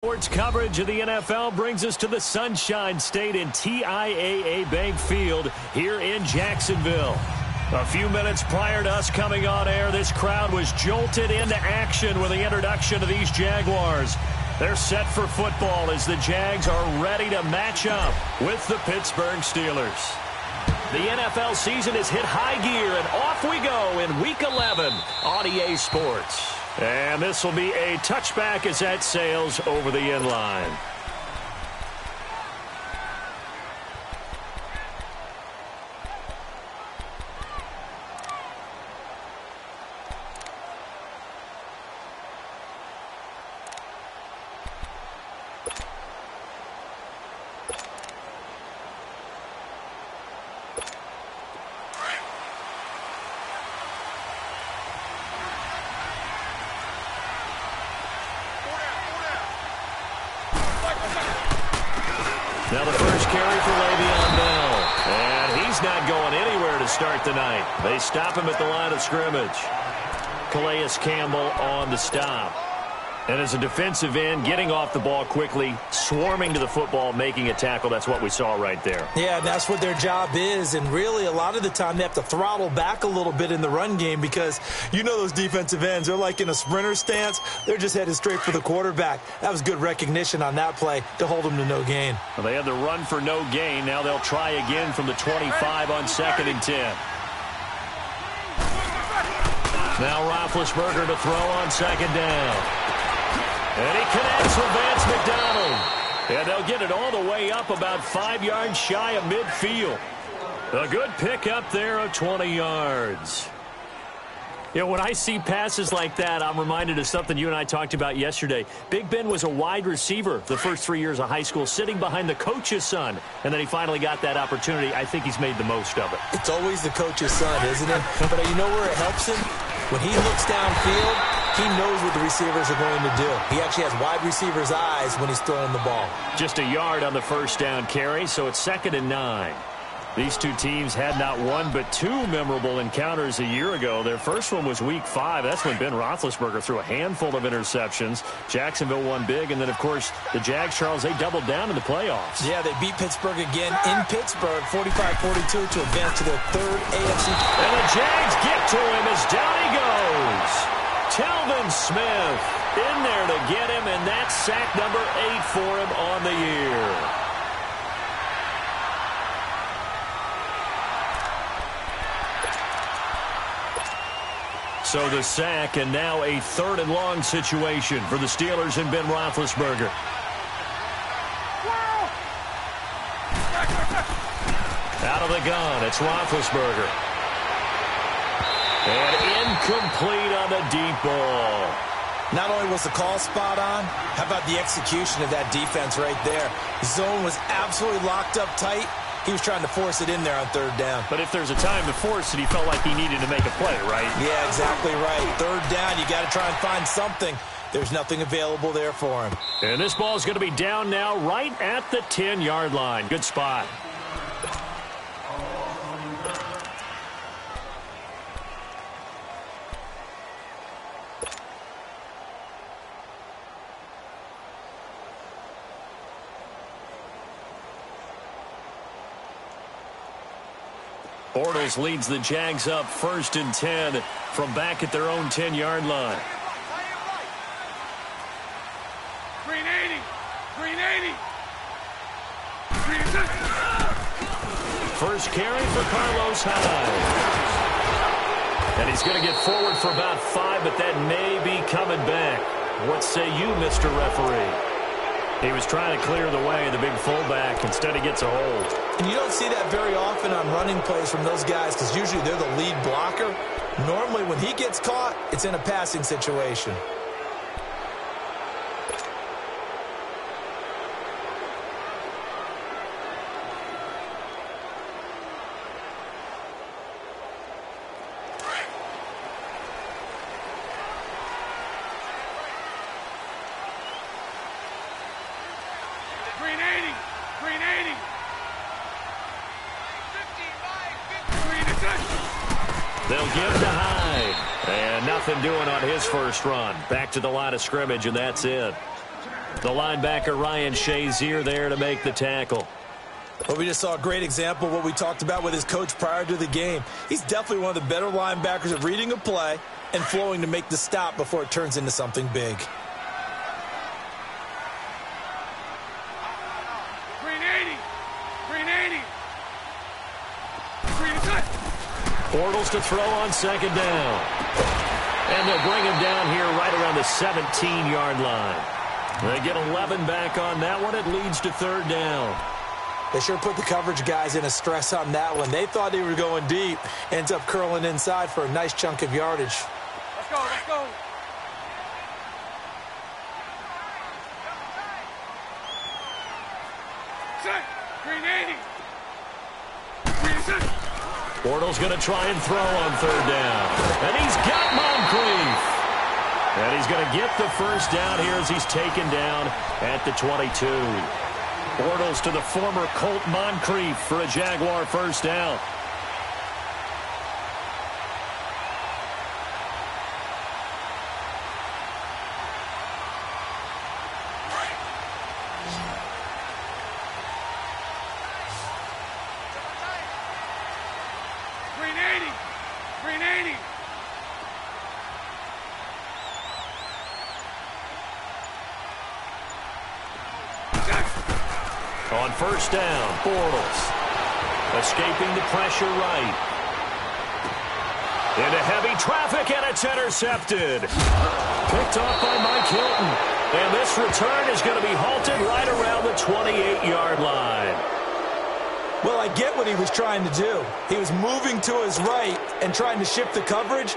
Sports coverage of the NFL brings us to the Sunshine State in TIAA Bank Field here in Jacksonville. A few minutes prior to us coming on air, this crowd was jolted into action with the introduction of these Jaguars. They're set for football as the Jags are ready to match up with the Pittsburgh Steelers. The NFL season has hit high gear, and off we go in Week 11 on EA Sports. And this will be a touchback as that sails over the end line. Now the first carry for Le'Veon Bell. And he's not going anywhere to start the night. They stop him at the line of scrimmage. Calais Campbell on the stop. And as a defensive end, getting off the ball quickly, swarming to the football, making a tackle. That's what we saw right there. Yeah, that's what their job is. And really, a lot of the time, they have to throttle back a little bit in the run game because you know those defensive ends, they're like in a sprinter stance. They're just headed straight for the quarterback. That was good recognition on that play to hold them to no gain. Well, they had the run for no gain. Now they'll try again from the 25 on 2nd and 10. Now Roethlisberger to throw on 2nd down. And he connects with Vance McDonald. And they'll get it all the way up about 5 yards shy of midfield. A good pickup there of 20 yards. You know, when I see passes like that, I'm reminded of something you and I talked about yesterday. Big Ben was a wide receiver the first 3 years of high school, sitting behind the coach's son. And then he finally got that opportunity. I think he's made the most of it. It's always the coach's son, isn't it? But you know where it helps him? When he looks downfield, he knows what the receivers are going to do. He actually has wide receivers' eyes when he's throwing the ball. Just a yard on the first down carry, so it's 2nd and 9. These two teams had not one but two memorable encounters a year ago. Their first one was Week 5. That's when Ben Roethlisberger threw a handful of interceptions. Jacksonville won big, and then, of course, the Jags, Charles, they doubled down in the playoffs. Yeah, they beat Pittsburgh again in Pittsburgh, 45-42 to advance to their third AFC. And the Jags get to him as down he goes. Telvin Smith in there to get him, and that's sack number 8 for him on the year. So the sack, and now a 3rd and long situation for the Steelers and Ben Roethlisberger. Out of the gun, it's Roethlisberger. And incomplete on the deep ball. Not only was the call spot on, how about the execution of that defense right there? Zone was absolutely locked up tight. He was trying to force it in there on 3rd down. But if there's a time to force it, he felt like he needed to make a play, right? Yeah, exactly right. 3rd down, you got to try and find something. There's nothing available there for him. And this ball is going to be down now right at the 10-yard line. Good spot. Bortles leads the Jags up 1st and 10 from back at their own 10-yard line. Green 80. Green 80. First carry for Carlos Hyde. And he's going to get forward for about 5, but that may be coming back. What say you, Mr. Referee? He was trying to clear the way, the big fullback. Instead, he gets a hold. And you don't see that very often on running plays from those guys because usually they're the lead blocker. Normally, when he gets caught, it's in a passing situation. Green 80. Green 80. They'll give to Hyde. And nothing doing on his first run. Back to the line of scrimmage, and that's it. The linebacker Ryan Shazier there to make the tackle. Well, we just saw a great example of what we talked about with his coach prior to the game. He's definitely one of the better linebackers at reading a play and flowing to make the stop before it turns into something big. Portals to throw on second down. And they'll bring him down here right around the 17-yard line. They get 11 back on that one. It leads to third down. They sure put the coverage guys in a stress on that one. They thought they were going deep. Ends up curling inside for a nice chunk of yardage. Let's go, let's go. Set. Green 80. Green 6. Bortles going to try and throw on third down. And he's got Moncrief. And he's going to get the first down here as he's taken down at the 22. Bortles to the former Colt Moncrief for a Jaguar first down. Green 80. Green 80. On first down, Bortles escaping the pressure right. Into heavy traffic, and it's intercepted. Picked off by Mike Hilton. And this return is going to be halted right around the 28-yard line. Well, I get what he was trying to do. He was moving to his right and trying to shift the coverage,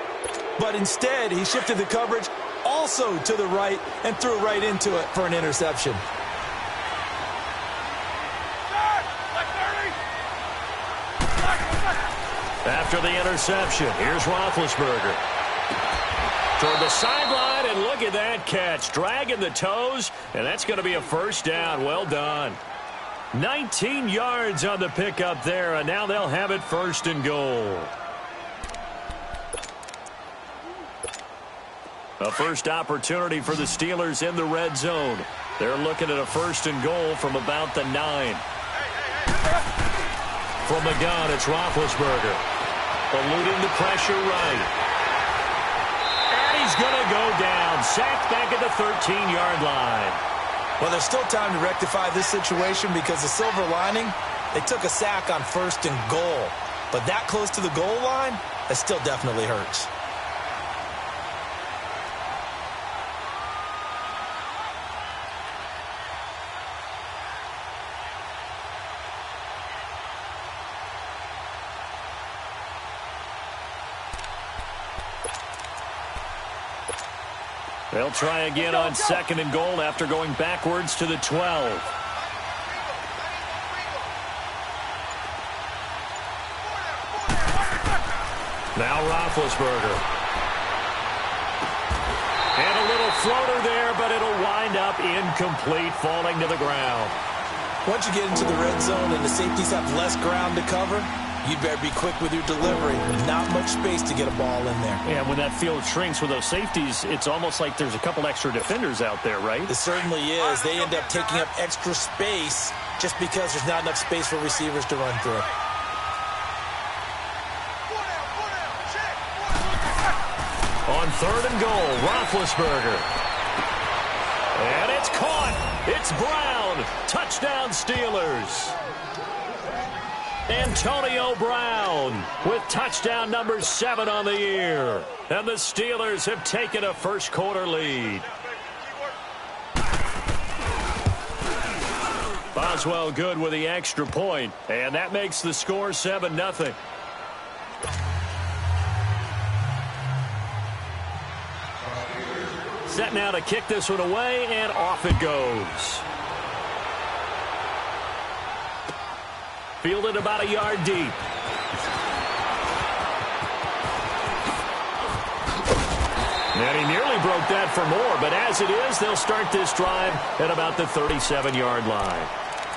but instead he shifted the coverage also to the right and threw right into it for an interception. After the interception, here's Roethlisberger. Toward the sideline, and look at that catch. Dragging the toes, and that's going to be a first down. Well done. 19 yards on the pickup there, and now they'll have it first and goal. A first opportunity for the Steelers in the red zone. They're looking at a first and goal from about the 9. From the gun, it's Roethlisberger. Eluding the pressure right. And he's going to go down. Sacked back at the 13-yard line. Well, there's still time to rectify this situation because the silver lining, they took a sack on first and goal. But that close to the goal line, that still definitely hurts. They'll try again on second and goal after going backwards to the 12. Now Roethlisberger. And a little floater there, but it'll wind up incomplete, falling to the ground. Once you get into the red zone and the safeties have less ground to cover, you'd better be quick with your delivery. Not much space to get a ball in there. Yeah, when that field shrinks with those safeties, it's almost like there's a couple extra defenders out there, right? It certainly is. They end up taking up extra space just because there's not enough space for receivers to run through. On third and goal, Roethlisberger. And it's caught. It's Brown. Touchdown, Steelers. Antonio Brown with touchdown number 7 on the year. And the Steelers have taken a first-quarter lead. Boswell good with the extra point, and that makes the score 7-0. Set now to kick this one away, and off it goes. Fielded about a yard deep. And he nearly broke that for more, but as it is, they'll start this drive at about the 37-yard line.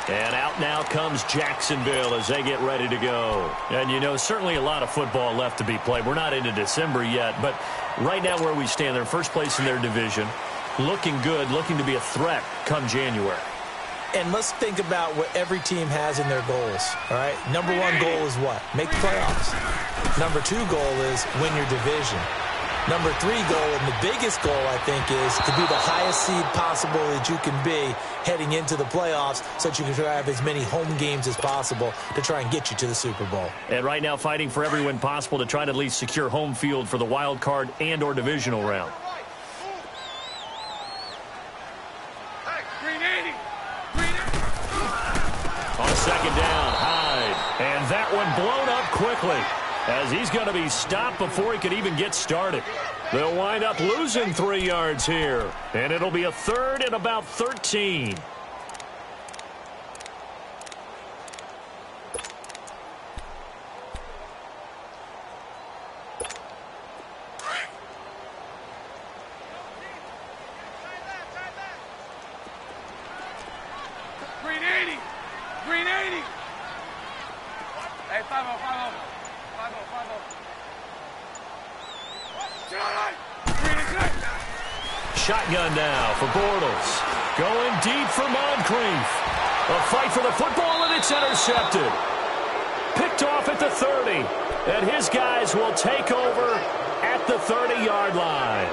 And out now comes Jacksonville as they get ready to go. And, you know, certainly a lot of football left to be played. We're not into December yet, but right now where we stand, they're first place in their division. looking good, looking to be a threat come January. And let's think about what every team has in their goals, all right? Number one goal is what? Make the playoffs. Number two goal is win your division. Number three goal, and the biggest goal, I think, is to be the highest seed possible that you can be heading into the playoffs so that you can try to have as many home games as possible to try and get you to the Super Bowl. And right now fighting for every win possible to try to at least secure home field for the wild card and or divisional round. On second down, Hyde. And that one blown up quickly as he's going to be stopped before he could even get started. They'll wind up losing 3 yards here. And it'll be a third and about 13. Green 80. Green 80. Hey, 5-0, 5-0. 5-0, 5-0. Green is good. Shotgun now for Bortles. Going deep for Moncrief. A fight for the football, and it's intercepted. Picked off at the 30. And his guys will take over at the 30-yard line.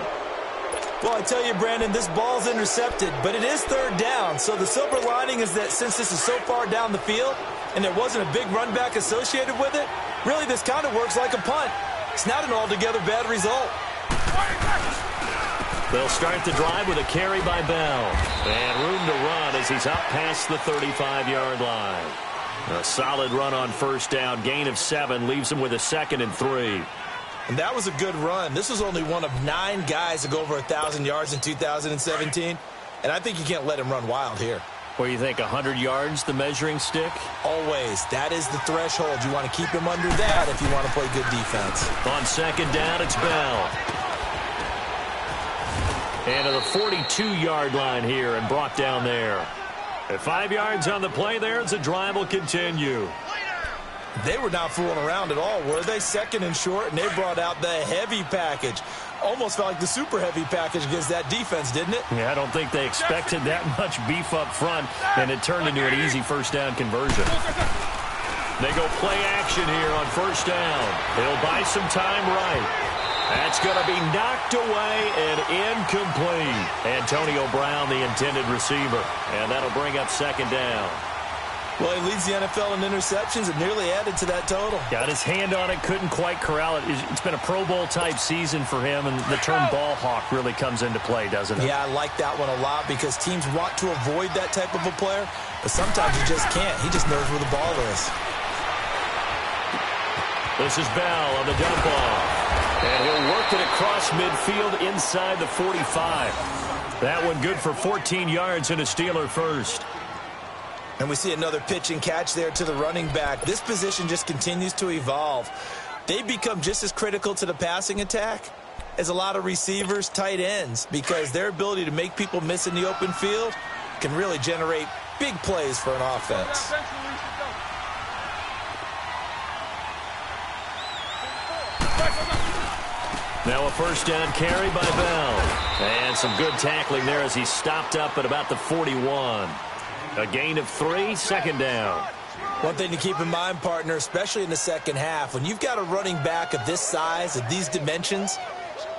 Well, I tell you, Brandon, this ball's intercepted, but it is third down. So the silver lining is that since this is so far down the field and there wasn't a big run back associated with it, really this kind of works like a punt. It's not an altogether bad result. They'll start the drive with a carry by Bell. And room to run as he's up past the 35-yard line. A solid run on first down. Gain of 7 leaves him with a 2nd and 3. And that was a good run. This was only one of 9 guys to go over 1,000 yards in 2017. And I think you can't let him run wild here. What do you think, 100 yards, the measuring stick? Always. That is the threshold. You want to keep him under that if you want to play good defense. On second down, it's Bell. And to the 42-yard line here and brought down there. At 5 yards on the play there as the drive will continue. They were not fooling around at all, were they? Second and short, and they brought out the heavy package. Almost felt like the super heavy package against that defense, didn't it? Yeah, I don't think they expected that much beef up front, and it turned into an easy first down conversion. They go play action here on first down. They'll buy some time right. That's going to be knocked away and incomplete. Antonio Brown, the intended receiver, and that'll bring up second down. Well, he leads the NFL in interceptions and nearly added to that total. Got his hand on it, couldn't quite corral it. It's been a Pro Bowl-type season for him, and the term ball hawk really comes into play, doesn't it? Yeah, I like that one a lot because teams want to avoid that type of a player, but sometimes you just can't. He just knows where the ball is. This is Bell on the dump off, and he'll work it across midfield inside the 45. That one good for 14 yards and a Steeler first. And we see another pitch and catch there to the running back. This position just continues to evolve. They become just as critical to the passing attack as a lot of receivers, tight ends, because their ability to make people miss in the open field can really generate big plays for an offense. Now a first down carry by Bell. And some good tackling there as he stopped up at about the 41. A gain of 3, second down. One thing to keep in mind, partner, especially in the second half, when you've got a running back of this size, of these dimensions,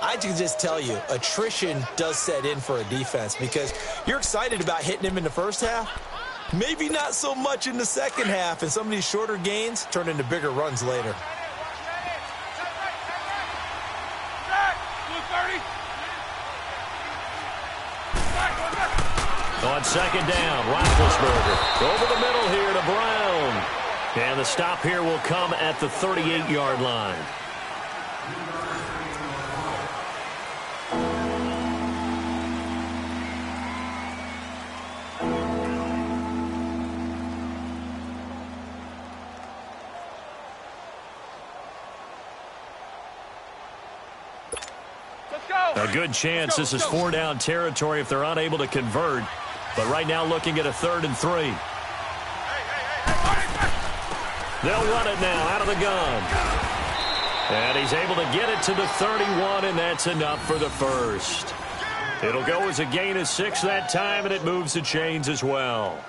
I can just tell you, attrition does set in for a defense because you're excited about hitting him in the first half. Maybe not so much in the second half, and some of these shorter gains turn into bigger runs later. On second down, Roethlisberger over the middle here to Brown. And the stop here will come at the 38-yard line. A good chance this is 4-down territory if they're unable to convert. But right now looking at a 3rd and 3. They'll run it now out of the gun. And he's able to get it to the 31, and that's enough for the first. It'll go as a gain of 6 that time, and it moves the chains as well.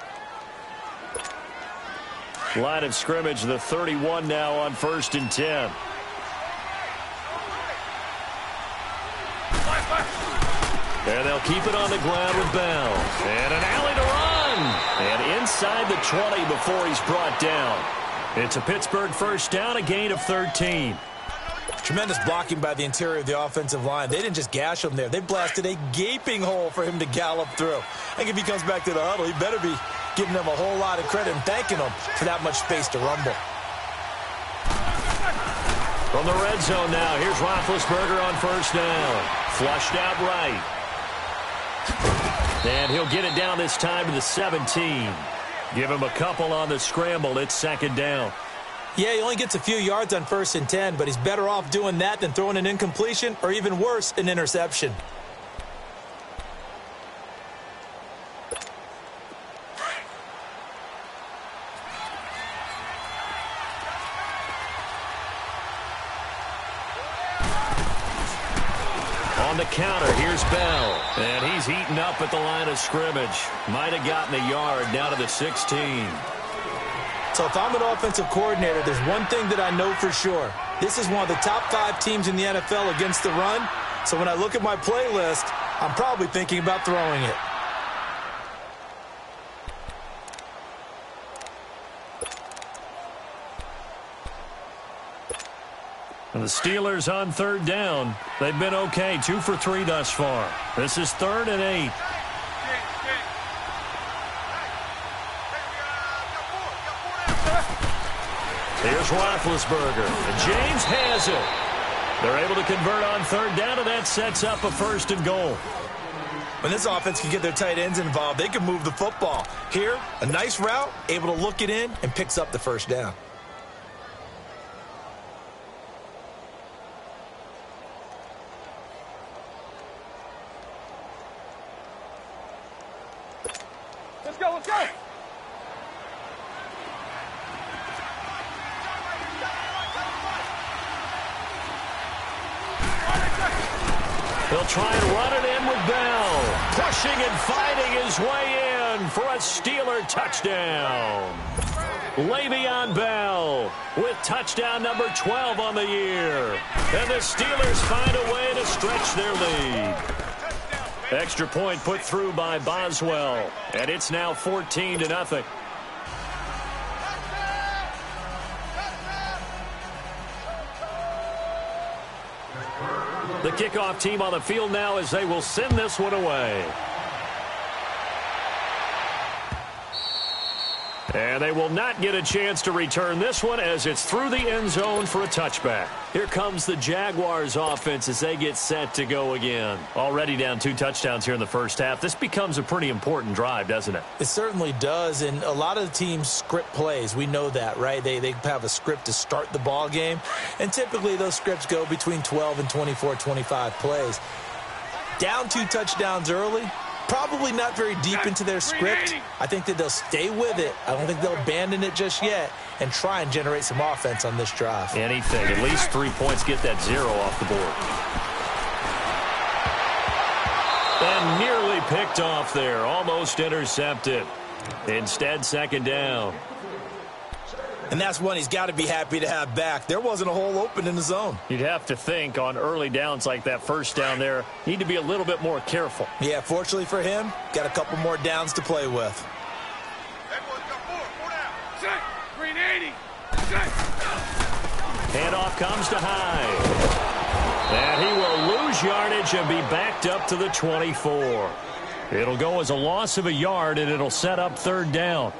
Line of scrimmage, the 31 now on 1st and 10. And they'll keep it on the ground with Bell. And an alley to run. And inside the 20 before he's brought down. It's a Pittsburgh first down, a gain of 13. Tremendous blocking by the interior of the offensive line. They didn't just gash him there. They blasted a gaping hole for him to gallop through. I think if he comes back to the huddle, he better be giving them a whole lot of credit and thanking them for that much space to rumble. From the red zone now, here's Roethlisberger on first down. Flushed out right. And he'll get it down this time to the 17. Give him a couple on the scramble. It's 2nd down. Yeah, he only gets a few yards on 1st and 10, but he's better off doing that than throwing an incompletion or even worse, an interception. On the counter, here's Bell. And he's eaten up at the line of scrimmage. Might have gotten a yard down to the 16. So if I'm an offensive coordinator, there's one thing that I know for sure. This is one of the top 5 teams in the NFL against the run. So when I look at my playlist, I'm probably thinking about throwing it. And the Steelers on 3rd down. They've been okay, 2 for 3 thus far. This is 3rd and 8. Here's Roethlisberger. And James has it. They're able to convert on 3rd down, and that sets up a 1st and goal. When this offense can get their tight ends involved, they can move the football. Here, a nice route, able to look it in, and picks up the 1st down. Let's go, let's go. He'll try and run it in with Bell. Pushing and fighting his way in for a Steeler touchdown. Le'Veon Bell with touchdown number 12 on the year. And the Steelers find a way to stretch their lead. Extra point put through by Boswell. And it's now 14-0. The kickoff team on the field now as they will send this one away. And they will not get a chance to return this one as it's through the end zone for a touchback. Here comes the Jaguars offense as they get set to go again. Already down 2 touchdowns here in the first half. This becomes a pretty important drive, doesn't it? It certainly does, and a lot of the teams script plays. We know that, right? They have a script to start the ball game, and typically those scripts go between 12 and 24, 25 plays. Down 2 touchdowns early, probably not very deep into their script. I think that they'll stay with it. I don't think they'll abandon it just yet and try and generate some offense on this drive. Anything. At least 3 points. Get that 0 off the board. And nearly picked off there. Almost intercepted. Instead, 2nd down. And that's one he's got to be happy to have back. There wasn't a hole open in the zone. You'd have to think on early downs like that first down there, need to be a little bit more careful. Yeah, fortunately for him, got a couple more downs to play with. Set. Green 80. Set. Handoff comes to Hyde. And he will lose yardage and be backed up to the 24. It'll go as a loss of a yard, and it'll set up 3rd down.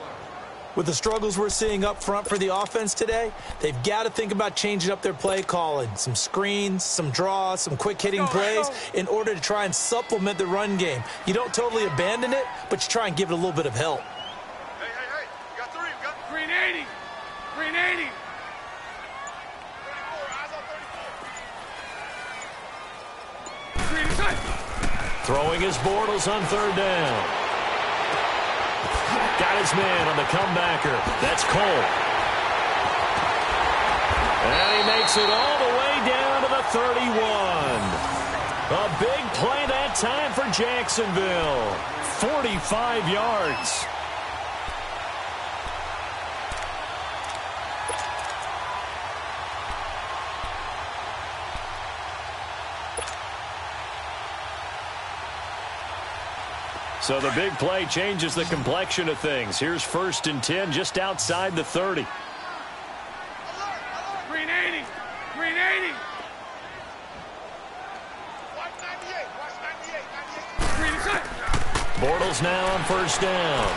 With the struggles we're seeing up front for the offense today, they've got to think about changing up their play calling. Some screens, some draws, some quick-hitting plays in order to try and supplement the run game. You don't totally abandon it, but you try and give it a little bit of help. Hey, hey, hey. You got 3. You got Green 80. Green 80. 34. Eyes on 34. Green set. Throwing his Bortles on 3rd down. Got his man on the comebacker. That's Cole. And he makes it all the way down to the 31. A big play that time for Jacksonville. 45 yards. So the big play changes the complexion of things. Here's 1st and 10 just outside the 30. Green 80. Green 80. Watch 98. Watch 98. Green inside. Bortles now on 1st down.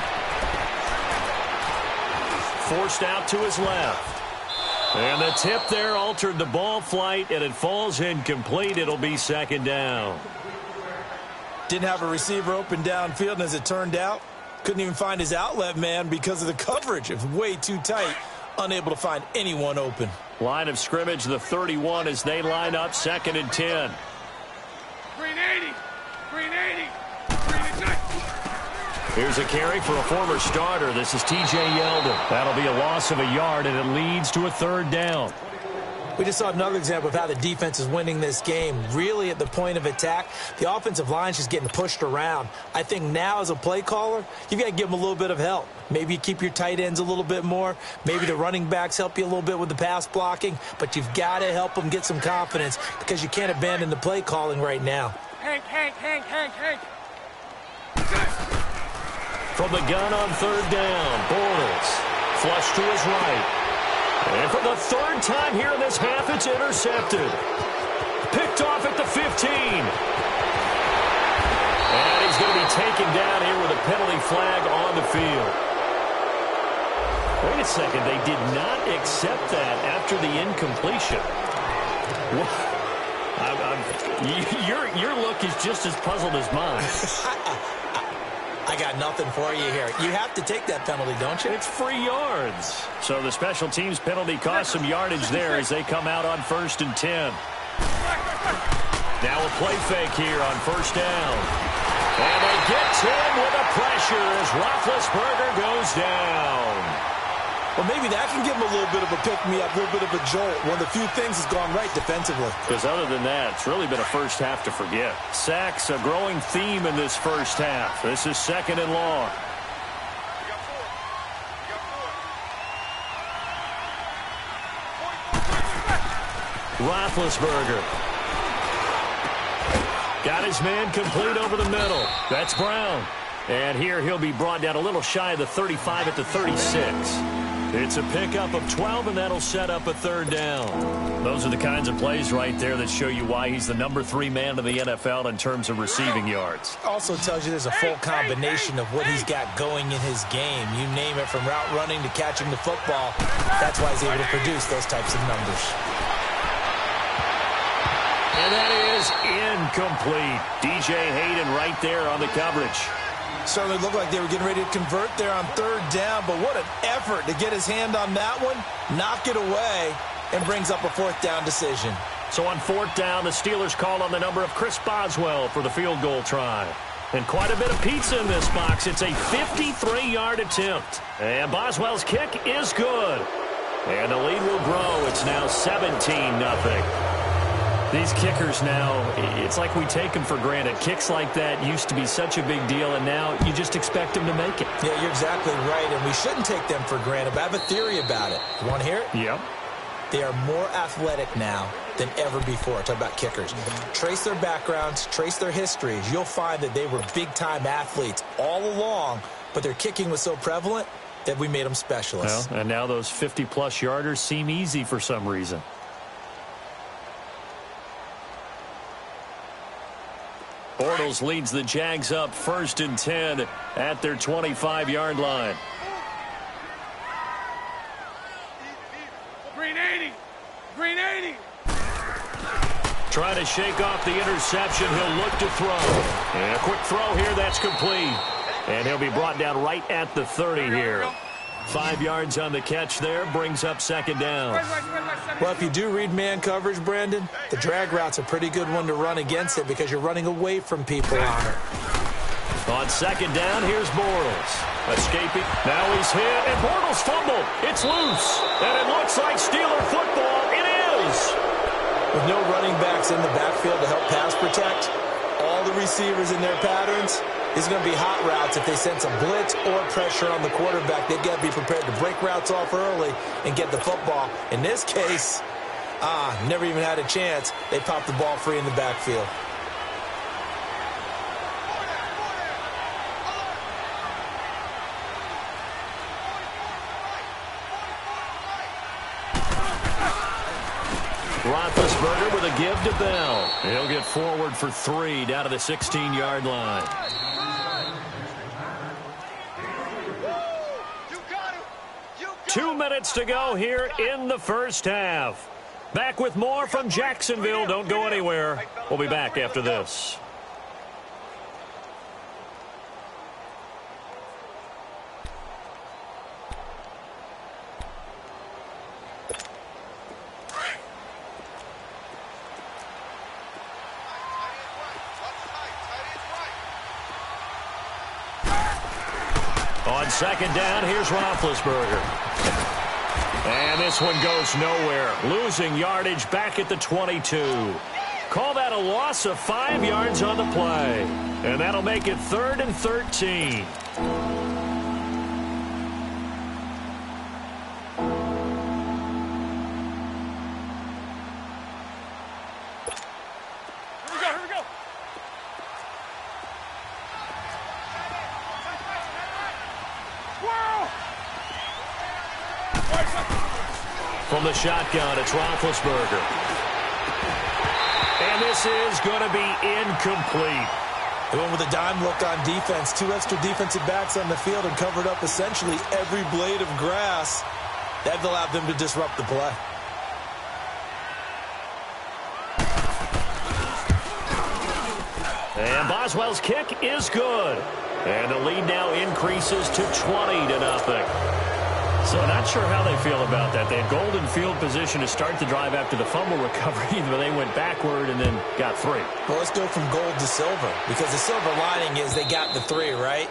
Forced out to his left. And the tip there altered the ball flight, and it falls incomplete. It'll be 2nd down. Didn't have a receiver open downfield, and as it turned out, couldn't even find his outlet man because of the coverage. It was way too tight, unable to find anyone open. Line of scrimmage, the 31 as they line up 2nd and 10. Green 80. Green 80. Green inside. Here's a carry for a former starter. This is T.J. Yeldon. That'll be a loss of a yard, and it leads to a 3rd down. We just saw another example of how the defense is winning this game. Really at the point of attack, the offensive line's just getting pushed around. I think now as a play caller, you've got to give them a little bit of help. Maybe you keep your tight ends a little bit more. Maybe the running backs help you a little bit with the pass blocking. But you've got to help them get some confidence because you can't abandon the play calling right now. Hank. From the gun on 3rd down, Bortles flush to his right. And for the 3rd time here in this half, it's intercepted. Picked off at the 15. And he's going to be taken down here with a penalty flag on the field. Wait a second. They did not accept that after the incompletion. Your look is just as puzzled as mine. I got nothing for you here. You have to take that penalty, don't you? It's free yards. So the special teams penalty cost some yardage there as they come out on 1st and 10. Now a play fake here on 1st down. And they get Tim with the pressure as Roethlisberger goes down. Well, maybe that can give him a little bit of a pick-me-up, a little bit of a jolt. One of the few things that's gone right defensively. Because other than that, it's really been a first half to forget. Sacks, a growing theme in this first half. This is 2nd and long. Roethlisberger. Got his man complete over the middle. That's Brown. And here he'll be brought down a little shy of the 35 at the 36. It's a pickup of 12, and that'll set up a 3rd down. Those are the kinds of plays right there that show you why he's the number 3 man in the NFL in terms of receiving yards. Also tells you there's a full combination of what he's got going in his game. You name it, from route running to catching the football. That's why he's able to produce those types of numbers. And that is incomplete. DJ Hayden right there on the coverage. Certainly looked like they were getting ready to convert there on 3rd down, but what an effort to get his hand on that one, knock it away, and brings up a 4th down decision. So on 4th down, the Steelers call on the number of Chris Boswell for the field goal try. And quite a bit of pizza in this box. It's a 53-yard attempt. And Boswell's kick is good. And the lead will grow. It's now 17-0. These kickers now, it's like we take them for granted. Kicks like that used to be such a big deal, and now you just expect them to make it. Yeah, you're exactly right, and we shouldn't take them for granted, but I have a theory about it. You want to hear it? Yep. They are more athletic now than ever before. Talk about kickers. Trace their backgrounds, trace their histories. You'll find that they were big-time athletes all along, but their kicking was so prevalent that we made them specialists. Well, and now those 50-plus yarders seem easy for some reason. Bortles leads the Jags up 1st and 10 at their 25-yard line. Green 80. Green 80. Trying to shake off the interception. He'll look to throw. And a quick throw here. That's complete. And he'll be brought down right at the 30 here. 5 yards on the catch there. Brings up 2nd down. Well, if you do read man coverage, Brandon, the drag route's a pretty good one to run against it because you're running away from people on it. On 2nd down, here's Bortles. Escaping. Now he's hit, and Bortles fumbled. It's loose. And it looks like Steeler football. It is. With no running backs in the backfield to help pass protect, all the receivers in their patterns. It's going to be hot routes. If they sense a blitz or pressure on the quarterback, they've got to be prepared to break routes off early and get the football. In this case, never even had a chance. They popped the ball free in the backfield. Roethlisberger with a give to Bell. He'll get forward for 3 down to the 16-yard line. Two minutes to go here in the first half. Back with more from Jacksonville. Don't go anywhere. We'll be back after this. On second down, here's Roethlisberger. And this one goes nowhere. Losing yardage back at the 22. Call that a loss of 5 yards on the play. And that'll make it 3rd and 13. From the shotgun, it's Roethlisberger. And this is going to be incomplete. They went with a dime look on defense. 2 extra defensive backs on the field and covered up essentially every blade of grass. That allowed them to disrupt the play. And Boswell's kick is good. And the lead now increases to 20-0. So not sure how they feel about that. They had golden field position to start the drive after the fumble recovery, but they went backward and then got 3. Well, let's go from gold to silver, because the silver lining is they got the 3, right?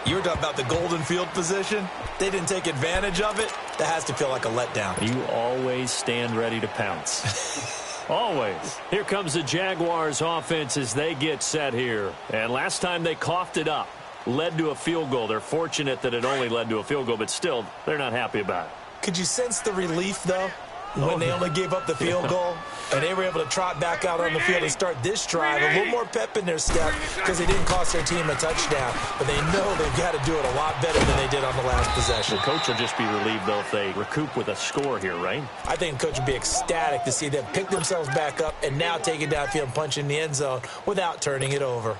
You were talking about the golden field position. They didn't take advantage of it. That has to feel like a letdown. You always stand ready to pounce. Always. Here comes the Jaguars offense as they get set here. And last time they coughed it up. Led to a field goal. They're fortunate that it only led to a field goal, but still, they're not happy about it. Could you sense the relief, though, when they only gave up the field goal and they were able to trot back out on the field and start this drive? A little more pep in their step because they didn't cost their team a touchdown, but they know they've got to do it a lot better than they did on the last possession. The coach will just be relieved, though, if they recoup with a score here, right? I think the coach would be ecstatic to see them pick themselves back up and now take it downfield and punch in the end zone without turning it over.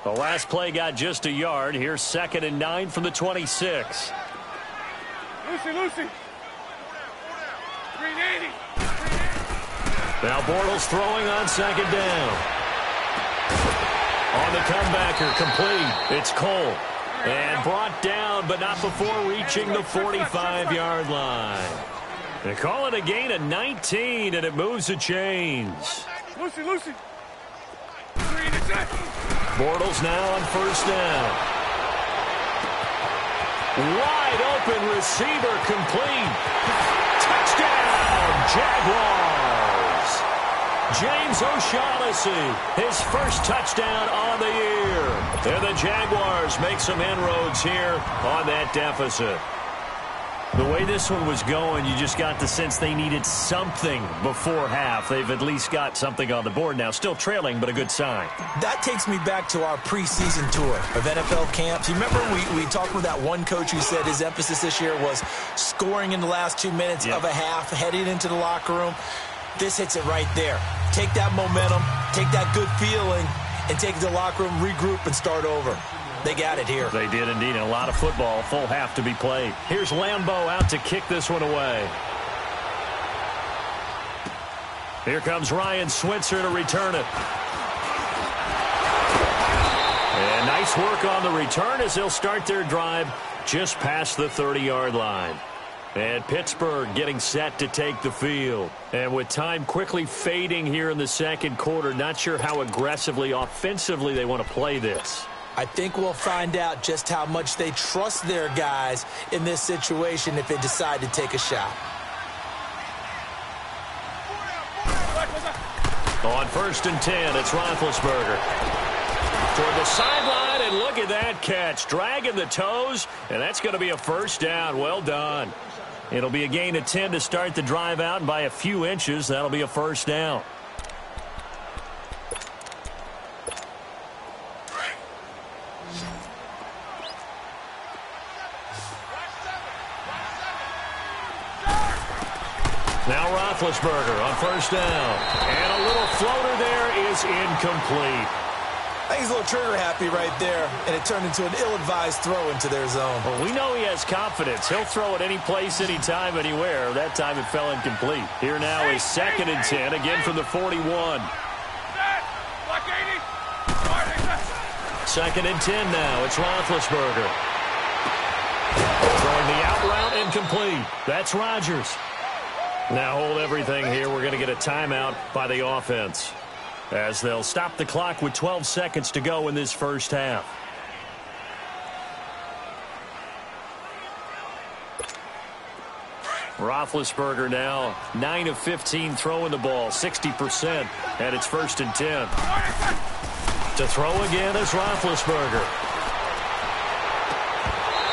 The last play got just a yard. Here's 2nd and 9 from the 26. Lucy. Green 80. Now Bortles throwing on 2nd down. On the comebacker, complete. It's Cole. And brought down, but not before reaching the 45-yard line. They call it a gain of 19, and it moves the chains. Lucy. Green is that. Bortles now on 1st down. Wide open receiver complete. Touchdown, Jaguars. James O'Shaughnessy, his first touchdown on the year. And the Jaguars make some inroads here on that deficit. The way this one was going, you just got the sense they needed something before half. They've at least got something on the board now. Still trailing, but a good sign. That takes me back to our preseason tour of NFL camps. You remember we talked with that one coach who said his emphasis this year was scoring in the last 2 minutes of a half, heading into the locker room. This hits it right there. Take that momentum, take that good feeling, and take it to the locker room, regroup, and start over. They got it here. They did indeed. And a lot of football, full half to be played. Here's Lambeau out to kick this one away. Here comes Ryan Switzer to return it. And nice work on the return as they'll start their drive just past the 30-yard line. And Pittsburgh getting set to take the field. And with time quickly fading here in the second quarter, not sure how aggressively, offensively they want to play this. I think we'll find out just how much they trust their guys in this situation if they decide to take a shot. On 1st and 10, it's Roethlisberger. toward the sideline, and look at that catch. Dragging the toes, and that's going to be a first down. Well done. It'll be a gain of 10 to start the drive out, and by a few inches, that'll be a first down. Now Roethlisberger on first down. And a little floater there is incomplete. I think he's a little trigger happy right there, and it turned into an ill-advised throw into their zone. Well, we know he has confidence. He'll throw it any place, anytime, anywhere. That time it fell incomplete. Here now is 2nd and 10, again from the 41. 2nd and 10 now. It's Roethlisberger. Throwing the out route, incomplete. That's Rodgers. Now hold everything here. We're going to get a timeout by the offense, as they'll stop the clock with 12 seconds to go in this first half. Roethlisberger now 9 of 15 throwing the ball, 60%, and it's 1st and 10. To throw again is Roethlisberger.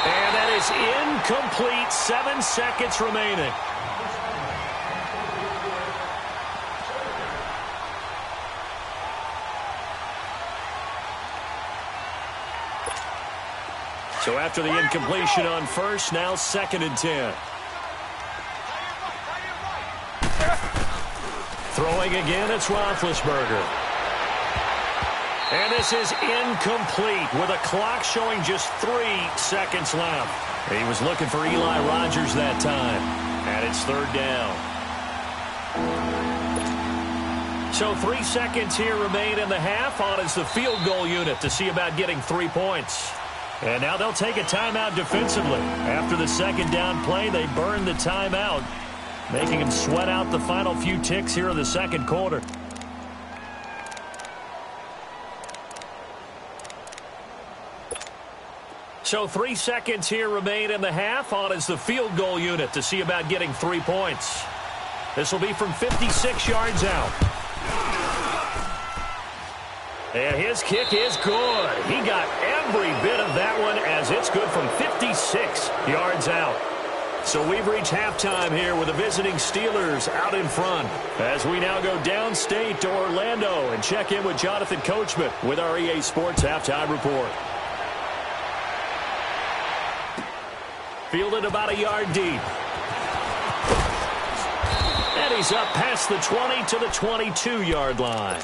And that is incomplete. 7 seconds remaining. So after the incompletion on first, now 2nd and 10. Throwing again, it's Roethlisberger. And this is incomplete with a clock showing just 3 seconds left. He was looking for Eli Rogers that time. And it's 3rd down. So 3 seconds here remain in the half. On is the field goal unit to see about getting 3 points. And now they'll take a timeout defensively. After the 2nd down play, they burn the timeout, making them sweat out the final few ticks here in the 2nd quarter. So 3 seconds here remain in the half. On is the field goal unit to see about getting 3 points. This will be from 56 yards out. And his kick is good. He got every bit of that one, as it's good from 56 yards out. So we've reached halftime here with the visiting Steelers out in front, as we now go downstate to Orlando and check in with Jonathan Coachman with our EA Sports Halftime Report. Fielded about a yard deep. And he's up past the 20 to the 22-yard line.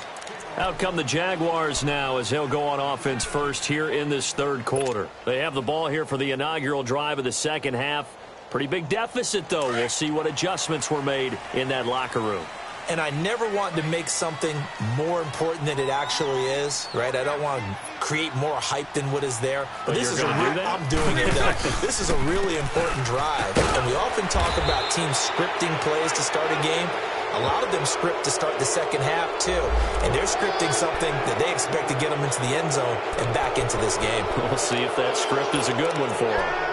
Out come the Jaguars now, as they'll go on offense first here in this 3rd quarter. They have the ball here for the inaugural drive of the 2nd half. Pretty big deficit, though. We'll see what adjustments were made in that locker room. And I never want to make something more important than it actually is, right? I don't want to create more hype than what is there. But this is I'm doing it, though. This is a really important drive. And we often talk about teams scripting plays to start a game. A lot of them script to start the 2nd half, too. And they're scripting something that they expect to get them into the end zone and back into this game. We'll see if that script is a good one for them.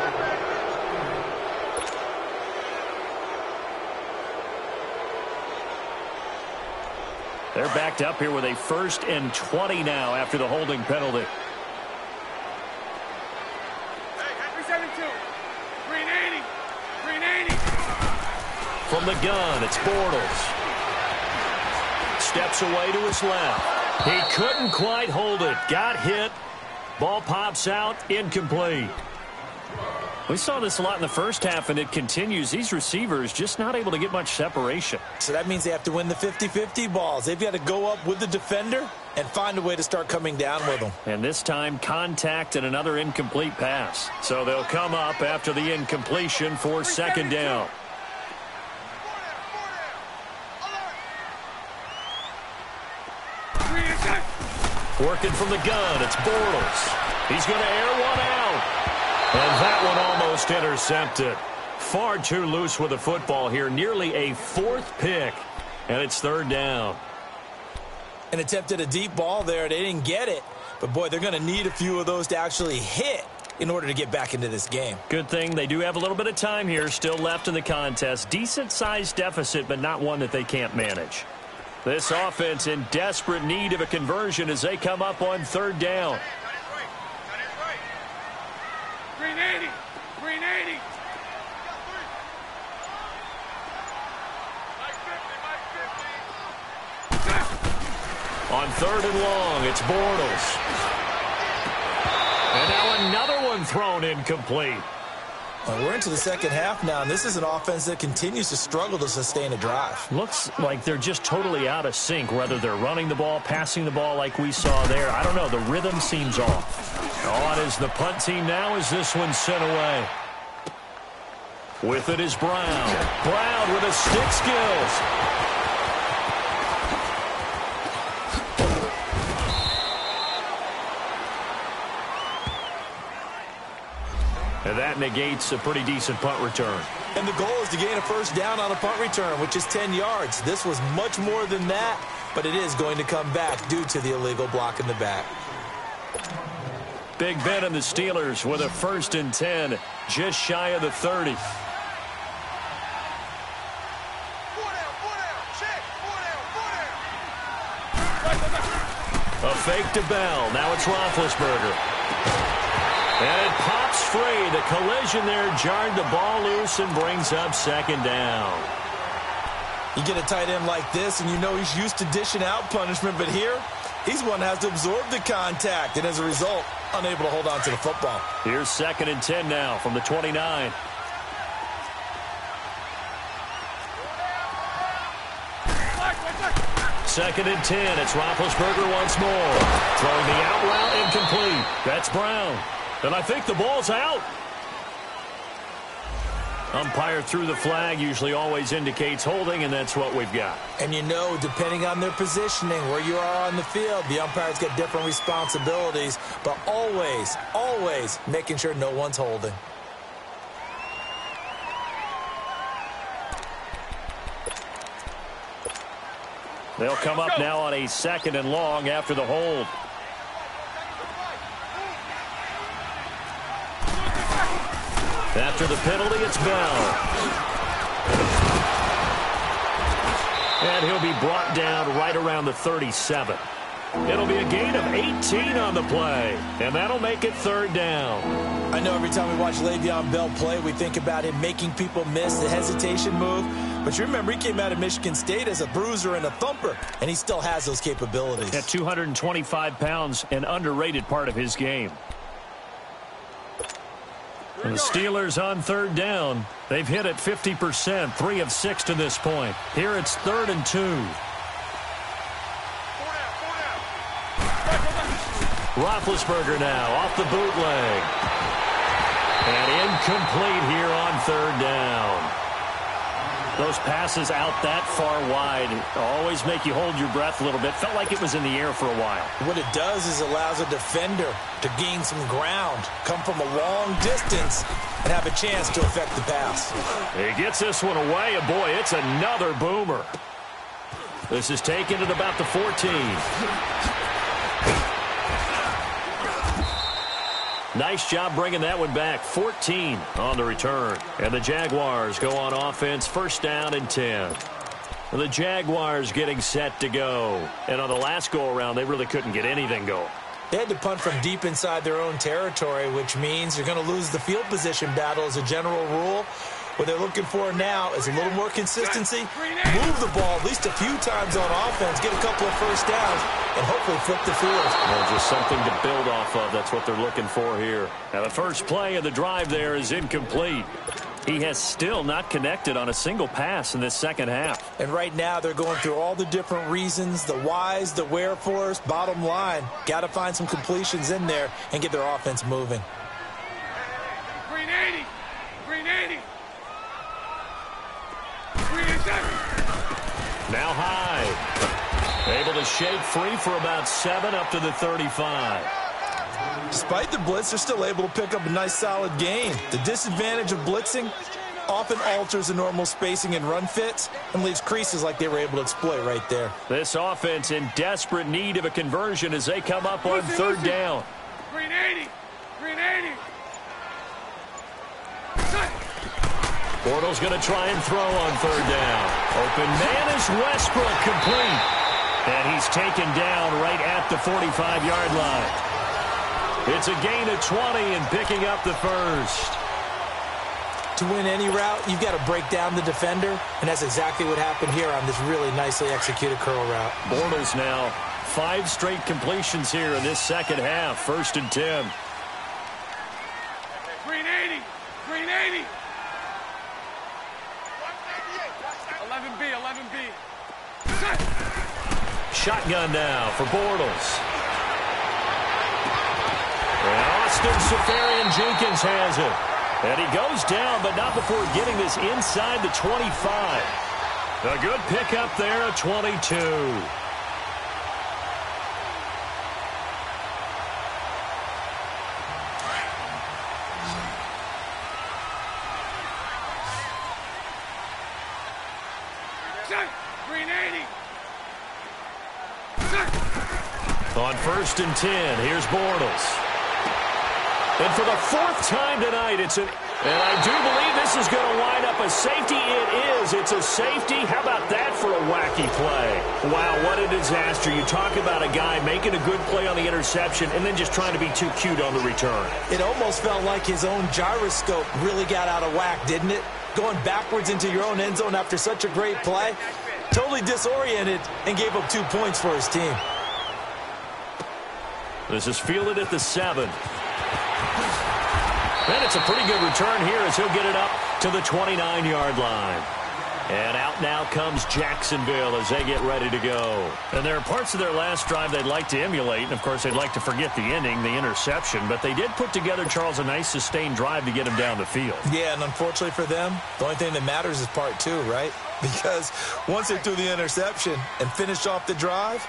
They're backed up here with a 1st and 20 now after the holding penalty. Hey, 372. 380. 380. From the gun, it's Bortles. Steps away to his left. He couldn't quite hold it. Got hit. Ball pops out. Incomplete. We saw this a lot in the first half, and it continues. These receivers just not able to get much separation. So that means they have to win the 50-50 balls. They've got to go up with the defender and find a way to start coming down with them. And this time, contact and another incomplete pass. So they'll come up after the incompletion for 2nd down. Working from the gun, it's Bortles. He's going to air one out. And that one almost intercepted. Far too loose with the football here. Nearly a 4th pick. And it's 3rd down. And attempted a deep ball there. They didn't get it. But, boy, they're going to need a few of those to actually hit in order to get back into this game. Good thing they do have a little bit of time here still left in the contest. Decent-sized deficit, but not one that they can't manage. This offense in desperate need of a conversion as they come up on third down. Green 80. Green 80. On third and long, it's Bortles. And now another one thrown incomplete. Well, we're into the second half now, and this is an offense that continues to struggle to sustain a drive. Looks like they're just totally out of sync, whether they're running the ball, passing the ball like we saw there. I don't know. The rhythm seems off. On is the punt team now as this one's sent away. With it is Brown. Brown with his stick skills. And that negates a pretty decent punt return. And the goal is to gain a first down on a punt return, which is 10 yards. This was much more than that, but it is going to come back due to the illegal block in the back. Big Ben and the Steelers with a 1st and 10, just shy of the 30. A fake to Bell. Now it's Roethlisberger. And it pops free. The collision there jarred the ball loose and brings up second down. You get a tight end like this, and you know he's used to dishing out punishment, but here, he's one that has to absorb the contact, and as a result, unable to hold on to the football. Here's 2nd and 10 now from the 29. Second and 10. It's Roethlisberger once more. Throwing the out route incomplete. That's Brown. And I think the ball's out. Umpire threw the flag, usually always indicates holding, and that's what we've got. And you know, depending on their positioning, where you are on the field, the umpires get different responsibilities, but always, always making sure no one's holding. They'll come up now on a 2nd and long after the hold. After the penalty, it's Bell. And he'll be brought down right around the 37. It'll be a gain of 18 on the play, and that'll make it 3rd down. I know every time we watch Le'Veon Bell play, we think about him making people miss the hesitation move. But you remember, he came out of Michigan State as a bruiser and a thumper, and he still has those capabilities. At 225 pounds, an underrated part of his game. And the Steelers on 3rd down. They've hit it 50%, 3 of 6 to this point. Here it's 3rd and 2. Roethlisberger now off the bootleg. And incomplete here on 3rd down. Those passes out that far wide always make you hold your breath a little bit. Felt like it was in the air for a while. What it does is allows a defender to gain some ground, come from a long distance, and have a chance to affect the pass. He gets this one away, and boy, it's another boomer. This is taken at about the 14. Nice job bringing that one back. 14 on the return. And the Jaguars go on offense, 1st down and 10. The Jaguars getting set to go. And on the last go-around, they really couldn't get anything going. They had to punt from deep inside their own territory, which means you're going to lose the field position battle as a general rule. What they're looking for now is a little more consistency, move the ball at least a few times on offense, get a couple of first downs, and hopefully flip the field. Well, just something to build off of. That's what they're looking for here. Now, the first play of the drive there is incomplete. He has still not connected on a single pass in this second half. And right now they're going through all the different reasons, the whys, the wherefores. Bottom line, got to find some completions in there and get their offense moving. Green 80. Green 80. Now high. Able to shake free for about 7 up to the 35. Despite the blitz, they're still able to pick up a nice solid gain. The disadvantage of blitzing often alters the normal spacing and run fits and leaves creases like they were able to exploit right there. This offense in desperate need of a conversion as they come up on 3rd down. Green 80. Green 80. Bortles going to try and throw on third down. Open man is Westbrook, complete. And he's taken down right at the 45-yard line. It's a gain of 20 and picking up the first. To win any route, you've got to break down the defender, and that's exactly what happened here on this really nicely executed curl route. Bortles now 5 straight completions here in this second half. 1st and 10. Green 80. Green 80. 11B, 11B. Shotgun now for Bortles. And Austin Seferian-Jenkins has it. And he goes down, but not before getting this inside the 25. A good pickup there at 22. Green 80. On 1st and 10, here's Bortles. And for the 4th time tonight, and I do believe this is going to wind up a safety. It is. It's a safety. How about that for a wacky play? Wow, what a disaster. You talk about a guy making a good play on the interception and then just trying to be too cute on the return. It almost felt like his own gyroscope really got out of whack, didn't it? Going backwards into your own end zone after such a great play. Totally disoriented and gave up 2 points for his team. This is fielded at the 7. And it's a pretty good return here as he'll get it up to the 29-yard line. And out now comes Jacksonville as they get ready to go. And there are parts of their last drive they'd like to emulate. And, of course, they'd like to forget the ending, the interception. But they did put together, Charles, a nice sustained drive to get him down the field. Yeah, and unfortunately for them, the only thing that matters is part 2, right? Because once they threw the interception and finished off the drive,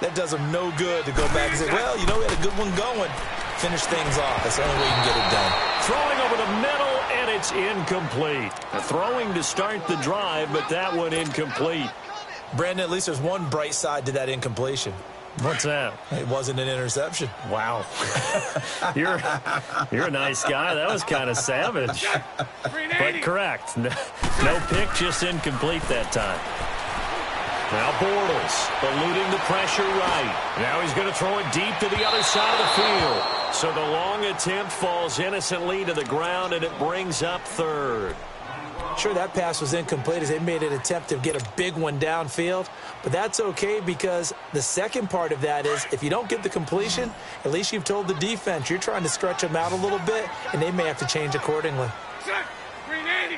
that does them no good to go back and say, well, you know, we had a good one going. Finish things off. That's the only way you can get it done. Throwing over the middle, and it's incomplete. Throwing to start the drive, but that one incomplete. Brandon, at least there's one bright side to that incompletion. What's that? It wasn't an interception. Wow. You're a nice guy. That was kind of savage. But correct. No pick, just incomplete that time. Now Bortles eluding the pressure right. Now he's going to throw it deep to the other side of the field. So the long attempt falls innocently to the ground, and it brings up 3rd. Sure, that pass was incomplete as they made an attempt to get a big one downfield. But that's okay because the second part of that is if you don't get the completion, at least you've told the defense you're trying to stretch them out a little bit, and they may have to change accordingly. Green 80.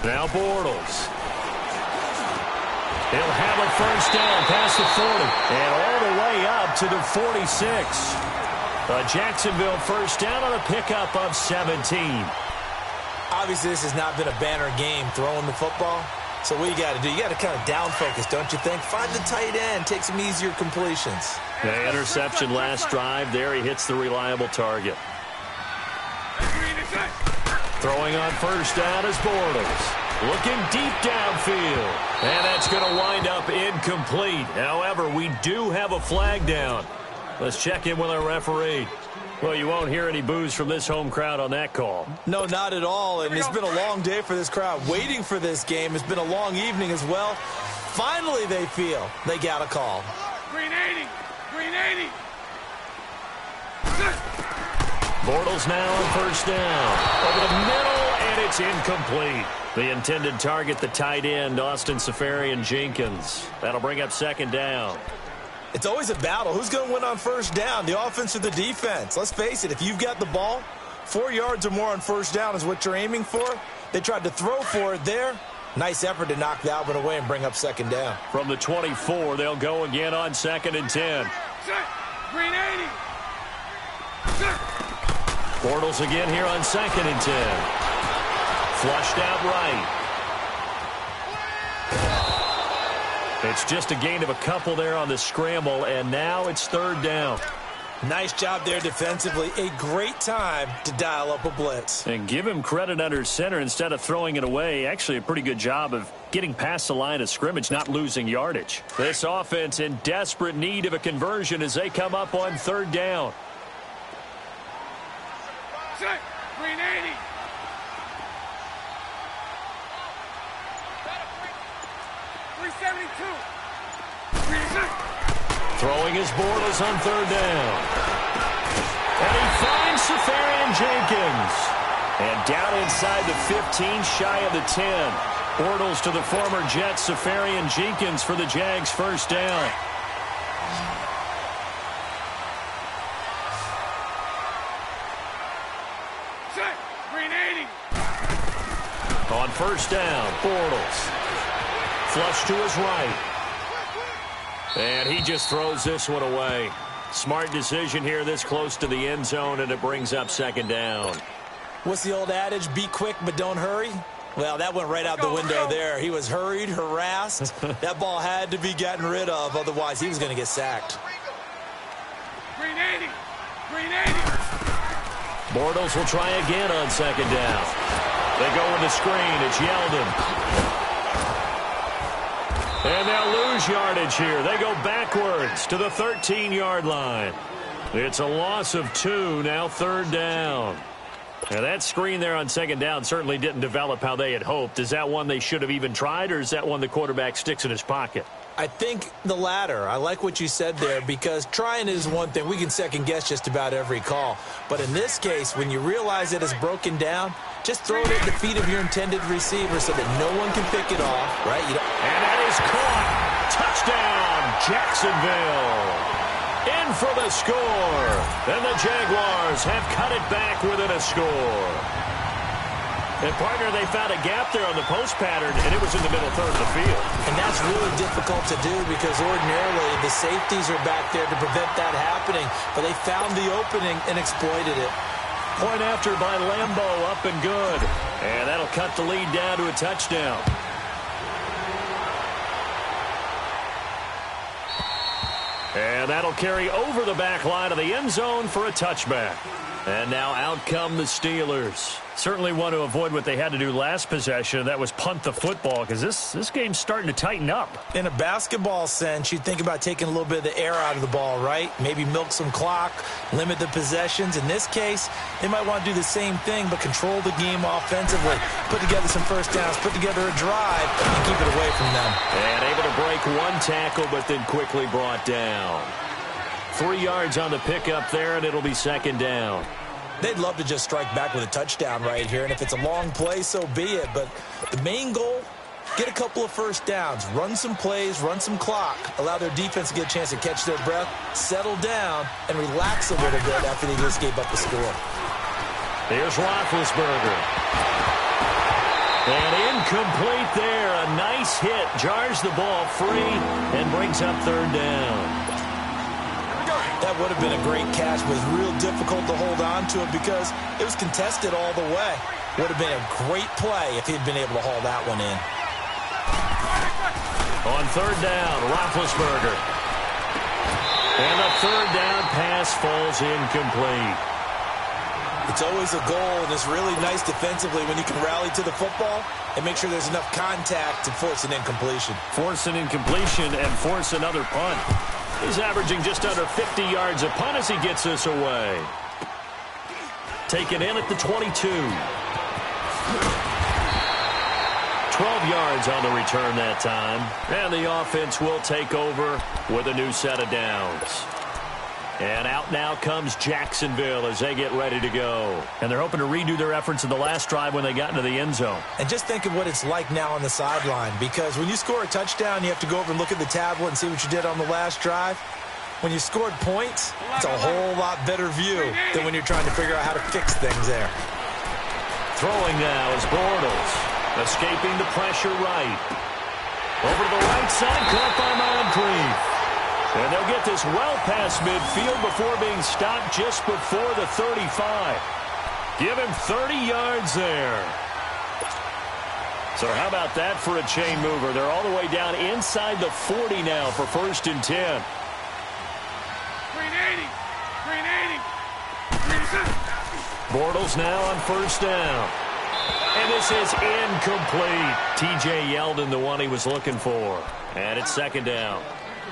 Now Bortles. He'll have a first down past the 40 and all the way up to the 46. A Jacksonville first down on a pickup of 17. Obviously, this has not been a banner game throwing the football. So what you got to do, you got to kind of down focus, don't you think? Find the tight end, take some easier completions. The interception last drive. There he hits the reliable target. Throwing on first down is Bortles. Looking deep downfield. And that's going to wind up incomplete. However, we do have a flag down. Let's check in with our referee. Well, you won't hear any boos from this home crowd on that call. No, not at all. And it's been a long day for this crowd. Waiting for this game. It's been a long evening as well. Finally, they feel they got a call. Green 80. Green 80. Bortles now on first down. Over the middle, and it's incomplete. The intended target, the tight end, Austin Seferian-Jenkins. That'll bring up second down. It's always a battle. Who's going to win on first down, the offense or the defense? Let's face it, if you've got the ball, 4 yards or more on first down is what you're aiming for. They tried to throw for it there. Nice effort to knock that one away and bring up second down. From the 24, they'll go again on 2nd and 10. Green 80. Bortles again here on 2nd and 10. Flushed out right. It's just a gain of a couple there on the scramble, and now it's third down. Nice job there defensively. A great time to dial up a blitz. And give him credit under center instead of throwing it away. Actually, a pretty good job of getting past the line of scrimmage, not losing yardage. This offense in desperate need of a conversion as they come up on third down. Set. Green 80. Throwing his Bortles on third down. And he finds Safarian Jenkins. And down inside the 15, shy of the 10. Bortles to the former Jet, Safarian Jenkins for the Jags first down. Set. Green 80. On first down, Bortles. Flush to his right. And he just throws this one away. Smart decision here this close to the end zone, and it brings up second down. What's the old adage? Be quick, but don't hurry. Well, that went right out the window there. He was hurried, harassed. That ball had to be gotten rid of. Otherwise, he was going to get sacked. Green 80. Green 80. Bortles will try again on second down. They go with the screen. It's Yeldon. And they'll lose yardage here. They go backwards to the 13-yard line. It's a loss of 2, now third down. And that screen there on second down certainly didn't develop how they had hoped. Is that one they should have even tried, or is that one the quarterback sticks in his pocket? I think the latter. I like what you said there, because trying is one thing. We can second-guess just about every call. But in this case, when you realize it is broken down, just throw it at the feet of your intended receiver so that no one can pick it off, right? And that is caught. Touchdown, Jacksonville. In for the score. And the Jaguars have cut it back within a score. And, partner, they found a gap there on the post pattern, and it was in the middle third of the field. And that's really difficult to do because ordinarily the safeties are back there to prevent that happening. But they found the opening and exploited it. Point after by Lambeau, up and good. And that'll cut the lead down to a touchdown. And that'll carry over the back line of the end zone for a touchback. And now out come the Steelers. Certainly want to avoid what they had to do last possession. That was punt the football, because this game's starting to tighten up. In a basketball sense, you'd think about taking a little bit of the air out of the ball, right? Maybe milk some clock, limit the possessions. In this case, they might want to do the same thing, but control the game offensively. Put together some first downs, put together a drive, and keep it away from them. And able to break one tackle, but then quickly brought down. 3 yards on the pickup there, and it'll be second down. They'd love to just strike back with a touchdown right here, and if it's a long play, so be it. But the main goal, get a couple of first downs, run some plays, run some clock, allow their defense to get a chance to catch their breath, settle down, and relax a little bit after they just gave up the score. Here's Roethlisberger. And incomplete there. A nice hit. Jars the ball free and brings up third down. That would have been a great catch, but it was real difficult to hold on to it because it was contested all the way. Would have been a great play if he'd been able to haul that one in. On third down, Roethlisberger. And the third down pass falls incomplete. It's always a goal, and it's really nice defensively when you can rally to the football and make sure there's enough contact to force an incompletion. Force an incompletion and force another punt. He's averaging just under 50 yards a punt as he gets this away. Taken in at the 22. 12 yards on the return that time. And the offense will take over with a new set of downs. And out now comes Jacksonville as they get ready to go. And they're hoping to redo their efforts in the last drive when they got into the end zone. And just think of what it's like now on the sideline, because when you score a touchdown, you have to go over and look at the tablet and see what you did on the last drive. When you scored points, it's a whole lot better view than when you're trying to figure out how to fix things there. Throwing now is Bortles. Escaping the pressure right. Over to the right side, caught by Moncrief. And they'll get this well past midfield before being stopped just before the 35. Give him 30 yards there. So how about that for a chain mover? They're all the way down inside the 40 now for 1st and 10. Green 80. Green 80. Green 6. Bortles now on first down. And this is incomplete. TJ Yeldon, the one he was looking for. And it's second down.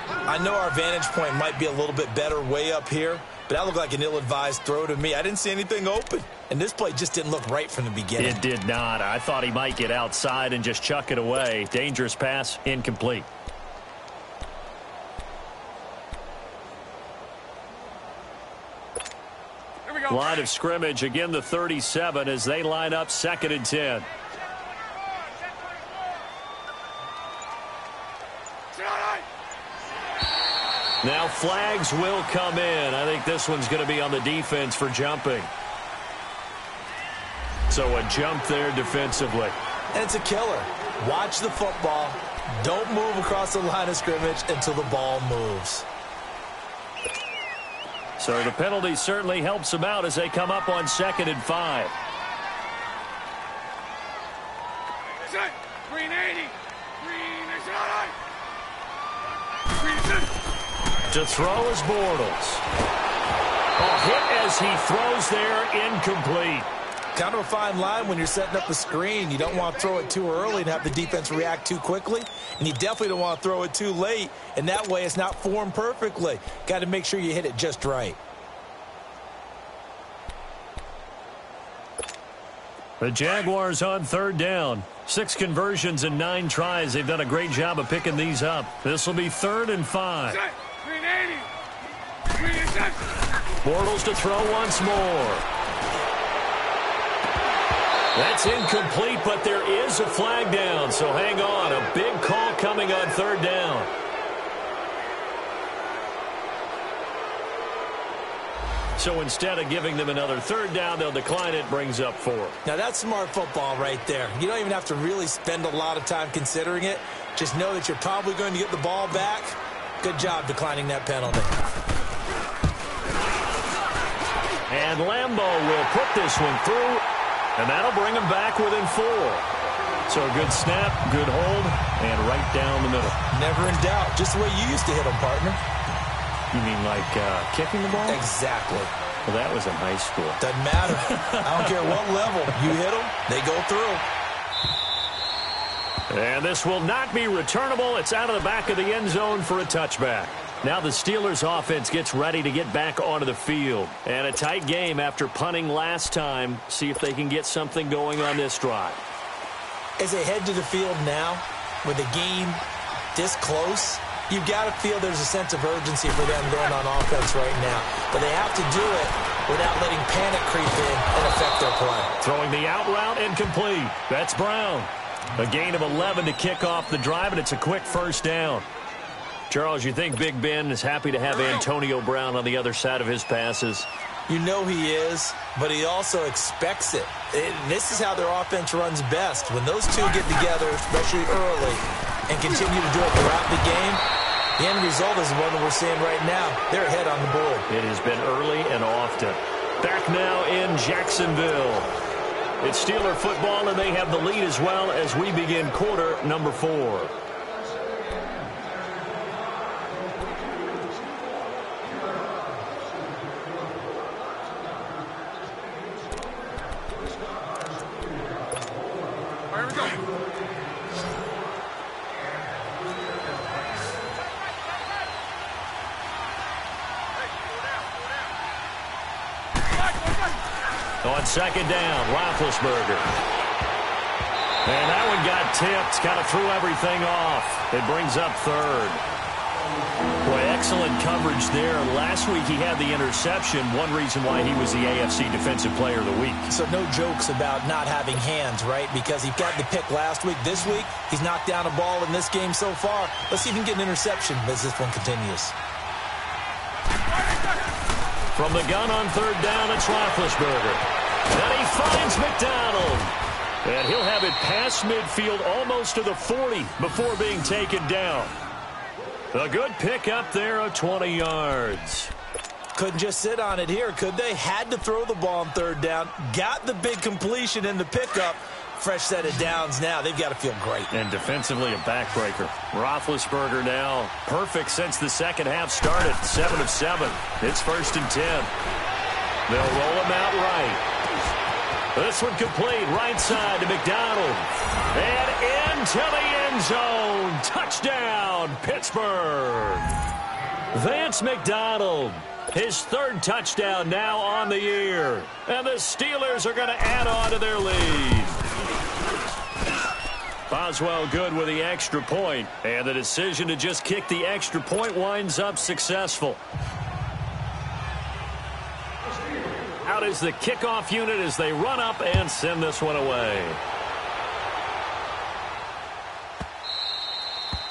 I know our vantage point might be a little bit better way up here, but that looked like an ill-advised throw to me. I didn't see anything open, and this play just didn't look right from the beginning. It did not. I thought he might get outside and just chuck it away. Dangerous pass, incomplete. Here we go. Line of scrimmage, again the 37 as they line up 2nd and 10. Now flags will come in. I think this one's going to be on the defense for jumping. So a jump there defensively. And it's a killer. Watch the football. Don't move across the line of scrimmage until the ball moves. So the penalty certainly helps them out as they come up on 2nd and 5. Set. Green 80. Green 89. Green 6. To throw is Bortles. A hit as he throws there, incomplete. Kind of a fine line when you're setting up the screen. You don't want to throw it too early and have the defense react too quickly. And you definitely don't want to throw it too late. And that way it's not formed perfectly. Got to make sure you hit it just right. The Jaguars on 3rd down. 6 conversions and 9 tries. They've done a great job of picking these up. This will be 3rd and 5. Set. Green 80. Green 6. Bortles to throw once more. That's incomplete, but there is a flag down, so hang on. A big call coming on 3rd down. So instead of giving them another 3rd down, they'll decline it, brings up 4. Now that's smart football right there. You don't even have to really spend a lot of time considering it. Just know that you're probably going to get the ball back. Good job declining that penalty. And Lambeau will put this one through, and that'll bring him back within 4. So a good snap, good hold, and right down the middle. Never in doubt. Just the way you used to hit them, partner. You mean like kicking the ball? Exactly. Well, that was in high school. Doesn't matter. I don't care what level. You hit them, they go through. And this will not be returnable. It's out of the back of the end zone for a touchback. Now the Steelers offense gets ready to get back onto the field. And a tight game after punting last time. See if they can get something going on this drive. As they head to the field now, with the game this close, you've got to feel there's a sense of urgency for them going on offense right now. But they have to do it without letting panic creep in and affect their play. Throwing the out route incomplete. That's Brown. A gain of 11 to kick off the drive, and it's a quick first down. Charles, you think Big Ben is happy to have Antonio Brown on the other side of his passes? You know he is, but he also expects it. This is how their offense runs best. When those two get together, especially early, and continue to do it throughout the game, the end result is the one that we're seeing right now. They're ahead on the board. It has been early and often. Back now in Jacksonville. It's Steeler football, and they have the lead as well as we begin quarter number 4. Here we go. On 2nd down, Roethlisberger. And that one got tipped, kind of threw everything off. It brings up 3rd. Boy, excellent coverage there. Last week he had the interception, one reason why he was the AFC Defensive Player of the Week. So no jokes about not having hands, right? Because he got the pick last week. This week, he's knocked down a ball in this game so far. Let's see if he can get an interception as this one continues. From the gun on 3rd down, it's Roethlisberger. And he finds McDonald. And he'll have it past midfield almost to the 40 before being taken down. A good pick up there of 20 yards. Couldn't just sit on it here, could they? Had to throw the ball on 3rd down. Got the big completion in the pickup. fresh set of downs now. They've got to feel great. And defensively, a backbreaker. Roethlisberger now perfect since the second half started. 7 of 7. It's 1st and 10. They'll roll him out right. This one complete, right side to McDonald. And into the end zone. Touchdown, Pittsburgh. Vance McDonald, his 3rd touchdown now on the year. And the Steelers are going to add on to their lead. Boswell good with the extra point. And the decision to just kick the extra point winds up successful. Out is the kickoff unit as they run up and send this one away.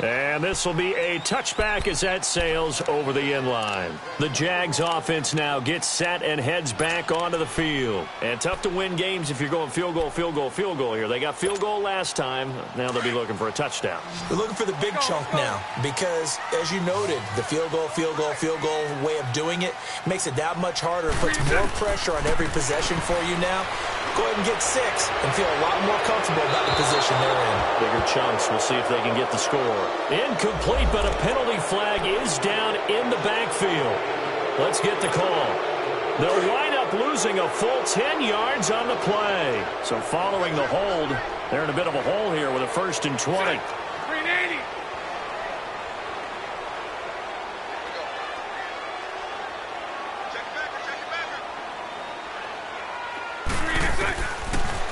And this will be a touchback as that sails over the end line. The Jags offense now gets set and heads back onto the field. And tough to win games if you're going field goal, field goal, field goal here. They got field goal last time. Now they'll be looking for a touchdown. They're looking for the big chunk now because, as you noted, the field goal way of doing it makes it that much harder. It puts more pressure on every possession for you now. Go ahead and get 6 and feel a lot more comfortable about the position they're in. Bigger chunks. We'll see if they can get the score. Incomplete, but a penalty flag is down in the backfield. Let's get the call. They'll wind up losing a full 10 yards on the play. So following the hold, they're in a bit of a hole here with a 1st and 20. 380.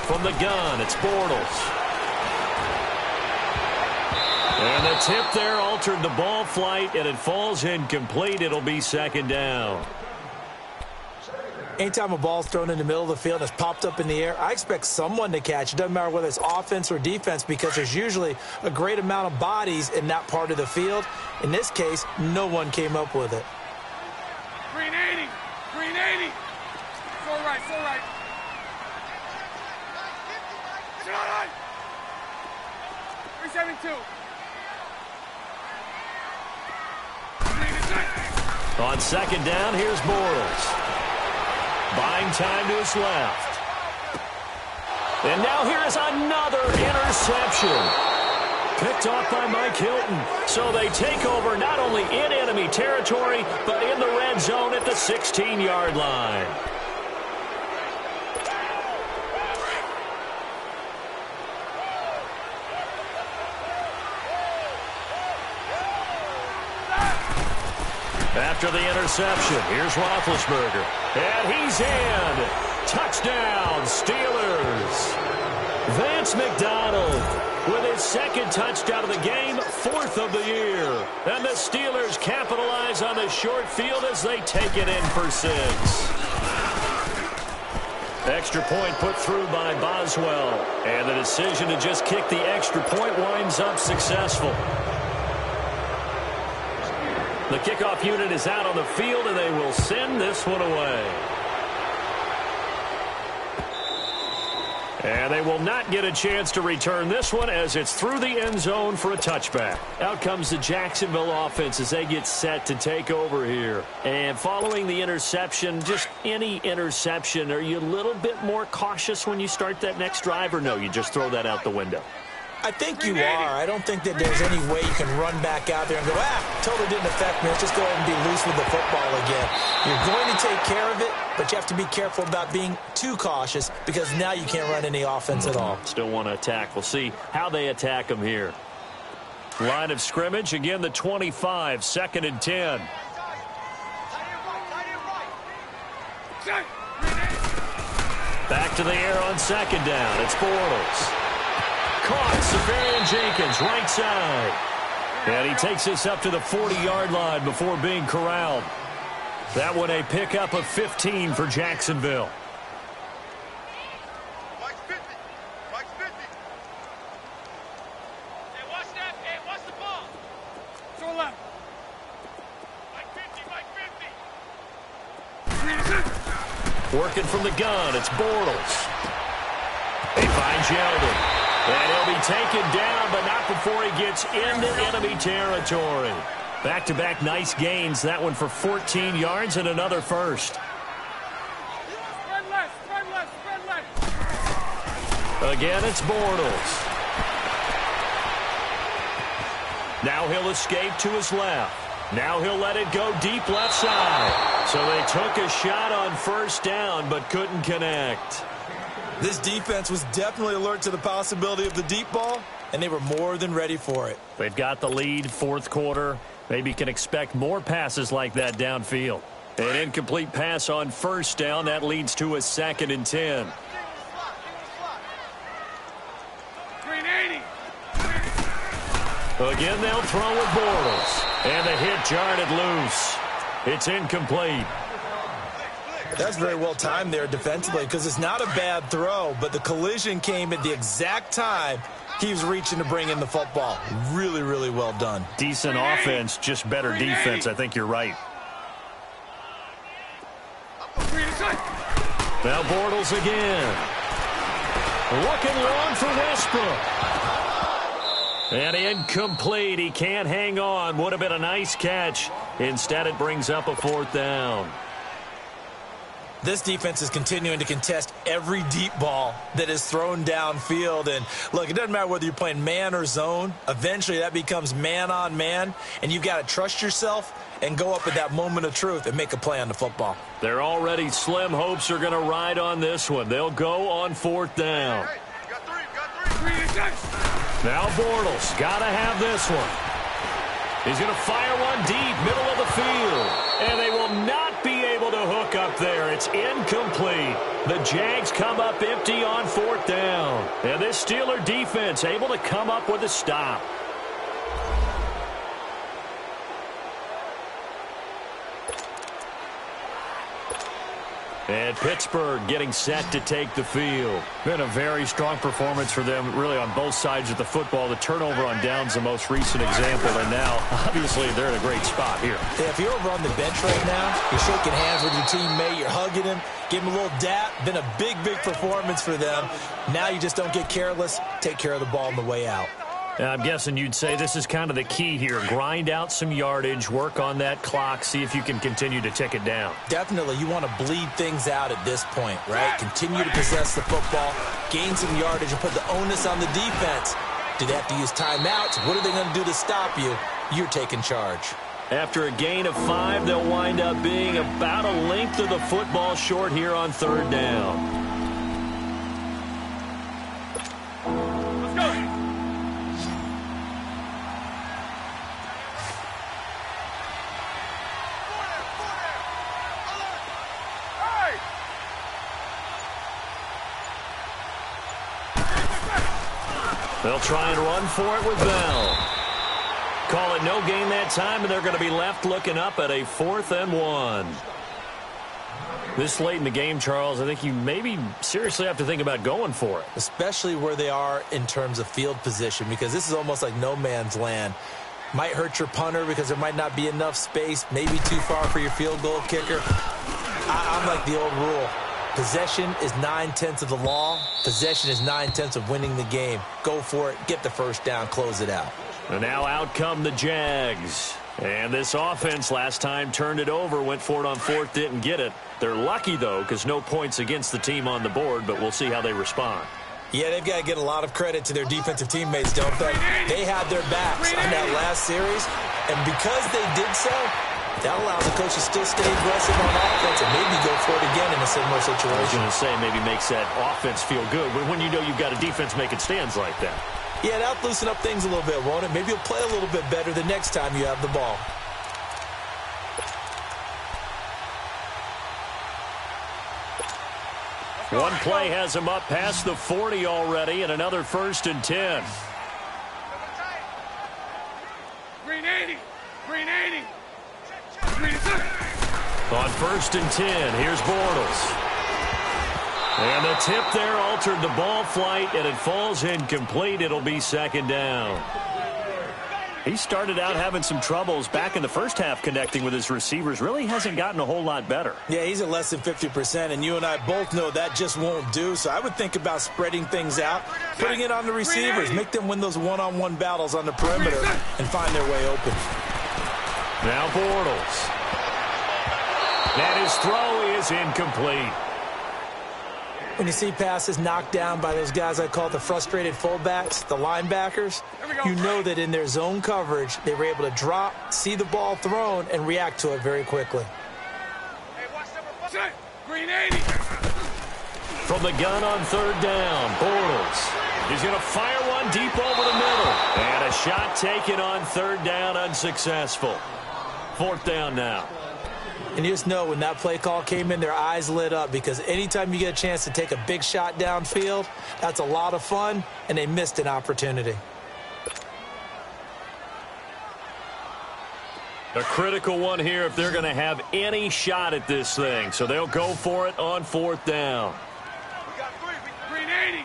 From the gun, it's Bortles. And the tip there altered the ball flight, and it falls incomplete. It'll be 2nd down. Anytime a ball's thrown in the middle of the field and it's popped up in the air, I expect someone to catch. It doesn't matter whether it's offense or defense because there's usually a great amount of bodies in that part of the field. In this case, no one came up with it. 380. 380. Full right, full right. 372. On 2nd down, here's Bortles. Buying time to his left. And now here is another interception. Picked off by Mike Hilton. So they take over not only in enemy territory, but in the red zone at the 16-yard line. After the interception, here's Roethlisberger. And he's in. Touchdown, Steelers. Vance McDonald with his 2nd touchdown of the game, 4th of the year. And the Steelers capitalize on the short field as they take it in for 6. Extra point put through by Boswell. And the decision to just kick the extra point winds up successful. The kickoff unit is out on the field, and they will send this one away. And they will not get a chance to return this one as it's through the end zone for a touchback. Out comes the Jacksonville offense as they get set to take over here. And following the interception, just any interception, are you a little bit more cautious when you start that next drive, or no, you just throw that out the window? I think you are. I don't think that there's any way you can run back out there and go, totally didn't affect me. Let's just go ahead and be loose with the football again. You're going to take care of it, but you have to be careful about being too cautious because now you can't run any offense at all. Still want to attack. We'll see how they attack them here. Line of scrimmage, again, the 25, 2nd and 10. Back to the air on 2nd down. It's Bortles. Caught, Severian Jenkins, right side. And he takes this up to the 40-yard line before being corralled. That one a pickup of 15 for Jacksonville. Mike's 50. Mike's 50. Hey, watch that. Hey, watch the ball. To the left. Mike 50, Mike 50. Working from the gun, it's Bortles. They find Yeldon. And he'll be taken down, but not before he gets into enemy territory. Back-to-back nice gains. That one for 14 yards and another first. Spread left, spread left, spread left. Again, it's Bortles. Now he'll escape to his left. Now he'll let it go deep left side. So they took a shot on first down but couldn't connect. This defense was definitely alert to the possibility of the deep ball, and they were more than ready for it. They've got the lead, fourth quarter. Maybe can expect more passes like that downfield. An incomplete pass on first down. That leads to a 2nd and 10. Again, they'll throw with Bortles. And the hit jarred it loose. It's incomplete. That's very well timed there defensively because it's not a bad throw, but the collision came at the exact time he was reaching to bring in the football. Really, really well done. Decent offense, just better defense. I think you're right. Now Bortles again. Looking long for Westbrook. And incomplete. He can't hang on. Would have been a nice catch. Instead, it brings up a 4th down. This defense is continuing to contest every deep ball that is thrown downfield. And, look, it doesn't matter whether you're playing man or zone. Eventually, that becomes man-on-man. And you've got to trust yourself and go up at that moment of truth and make a play on the football. Their already slim hopes are going to ride on this one. They'll go on 4th down. Now Bortles, got to have this one. He's going to fire one deep, middle of the field. And they will not be able to hook up there. It's incomplete. The Jags come up empty on 4th down. And this Steeler defense able to come up with a stop. And Pittsburgh getting set to take the field. Been a very strong performance for them, really, on both sides of the football. The turnover on downs, the most recent example. And now, obviously, they're in a great spot here. Yeah, if you're over on the bench right now, you're shaking hands with your teammate, you're hugging him, give him a little dap. Been a big, big performance for them. Now you just don't get careless. Take care of the ball on the way out. I'm guessing you'd say this is kind of the key here. Grind out some yardage, work on that clock, see if you can continue to tick it down. Definitely. You want to bleed things out at this point, right? Continue to possess the football, gain some yardage, and put the onus on the defense. Do they have to use timeouts? What are they going to do to stop you? You're taking charge. After a gain of 5, they'll wind up being about a length of the football short here on 3rd down. They'll try and run for it with Bell. Call it no gain that time, and they're going to be left looking up at a 4th and 1. This late in the game, Charles, I think you maybe seriously have to think about going for it. Especially where they are in terms of field position, because this is almost like no man's land. Might hurt your punter because there might not be enough space, maybe too far for your field goal kicker. I'm like the old rule. Possession is 9/10 of the law. Possession is 9/10 of winning the game. Go for it. Get the first down. Close it out. And now out come the Jags. And this offense last time turned it over, went for it on 4th, didn't get it. They're lucky, though, because no points against the team on the board, but we'll see how they respond. Yeah, they've got to get a lot of credit to their defensive teammates, don't they? They had their backs on that last series, and because they did so, that allows the coach to still stay aggressive on offense and maybe go for it again in a similar situation. I was going to say maybe makes that offense feel good, but when you know you've got a defense making stands like that. Yeah, that'll loosen up things a little bit, won't it? Maybe you'll play a little bit better the next time you have the ball. One play has him up past the 40 already, and another 1st and 10. Green 80. Green 80. On 1st and 10, here's Bortles. And the tip there altered the ball flight, and it falls incomplete. It'll be 2nd down. He started out having some troubles back in the first half connecting with his receivers. Really hasn't gotten a whole lot better. Yeah, he's at less than 50%, and you and I both know that just won't do. So I would think about spreading things out, putting it on the receivers, make them win those one-on-one battles on the perimeter, and find their way open. Now Bortles. And his throw is incomplete. When you see passes knocked down by those guys I call the frustrated fullbacks, the linebackers, you know that in their zone coverage, they were able to drop, see the ball thrown, and react to it very quickly. Hey, watch number 5. Green 80. From the gun on third down, Bortles. He's going to fire one deep over the middle. And a shot taken on third down, unsuccessful. Fourth down now. And you just know when that play call came in, their eyes lit up because anytime you get a chance to take a big shot downfield, that's a lot of fun, and they missed an opportunity. A critical one here if they're going to have any shot at this thing. So they'll go for it on fourth down. We got 3. Green 80.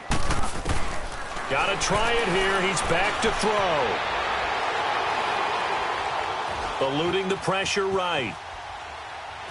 Got to try it here. He's back to throw. Eluding the pressure right.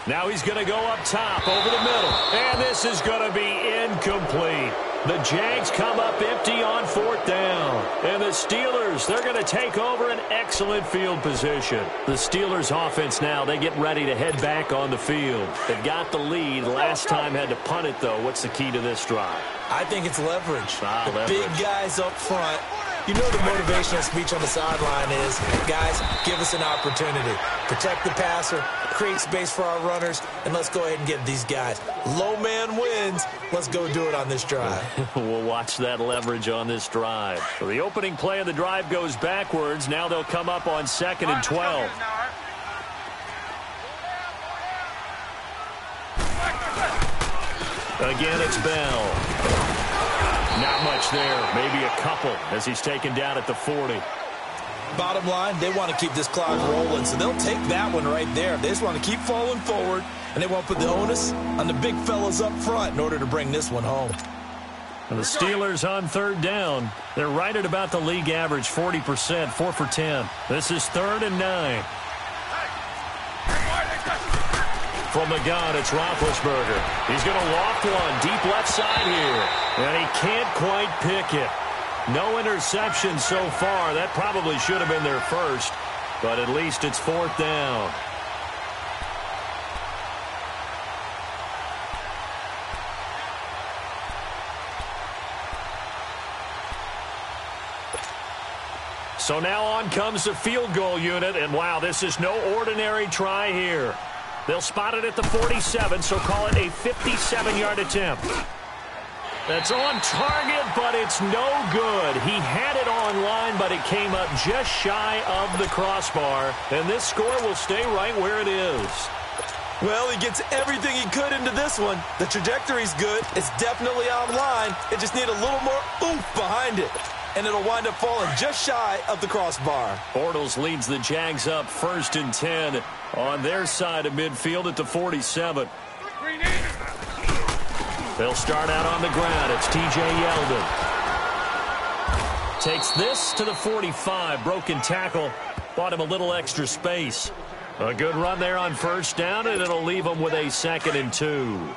Now he's going to go up top over the middle. And this is going to be incomplete. The Jags come up empty on fourth down. And the Steelers, they're going to take over an excellent field position. The Steelers offense now, they get ready to head back on the field. They've got the lead. Last time had to punt it, though. What's the key to this drive? I think it's leverage. Leverage. Big guys up front. You know the motivational speech on the sideline is, guys, give us an opportunity. Protect the passer, create space for our runners, and let's go ahead and get these guys. Low man wins. Let's go do it on this drive. We'll watch that leverage on this drive. So the opening play of the drive goes backwards. Now they'll come up on 2nd and 12. Again, it's Bell. Not much there. Maybe a couple as he's taken down at the 40. Bottom line, they want to keep this clock rolling, so they'll take that one right there. They just want to keep falling forward, and they want to put the onus on the big fellas up front in order to bring this one home. And the Steelers on third down. They're right at about the league average, 40%, 4 for 10. This is 3rd and 9. From the gun, it's Roethlisberger. He's going to loft one deep left side here. And he can't quite pick it. No interception so far. That probably should have been their first. But at least it's 4th down. So now on comes the field goal unit. And wow, this is no ordinary try here. They'll spot it at the 47, so call it a 57-yard attempt. That's on target, but it's no good. He had it on line, but it came up just shy of the crossbar. And this score will stay right where it is. Well, he gets everything he could into this one. The trajectory's good. It's definitely on line. It just need a little more oomph behind it. And it'll wind up falling just shy of the crossbar. Bortles leads the Jags up 1st and 10 on their side of midfield at the 47. They'll start out on the ground. It's T.J. Yeldon. Takes this to the 45. Broken tackle. Bought him a little extra space. A good run there on 1st down, and it'll leave him with a 2nd and 2.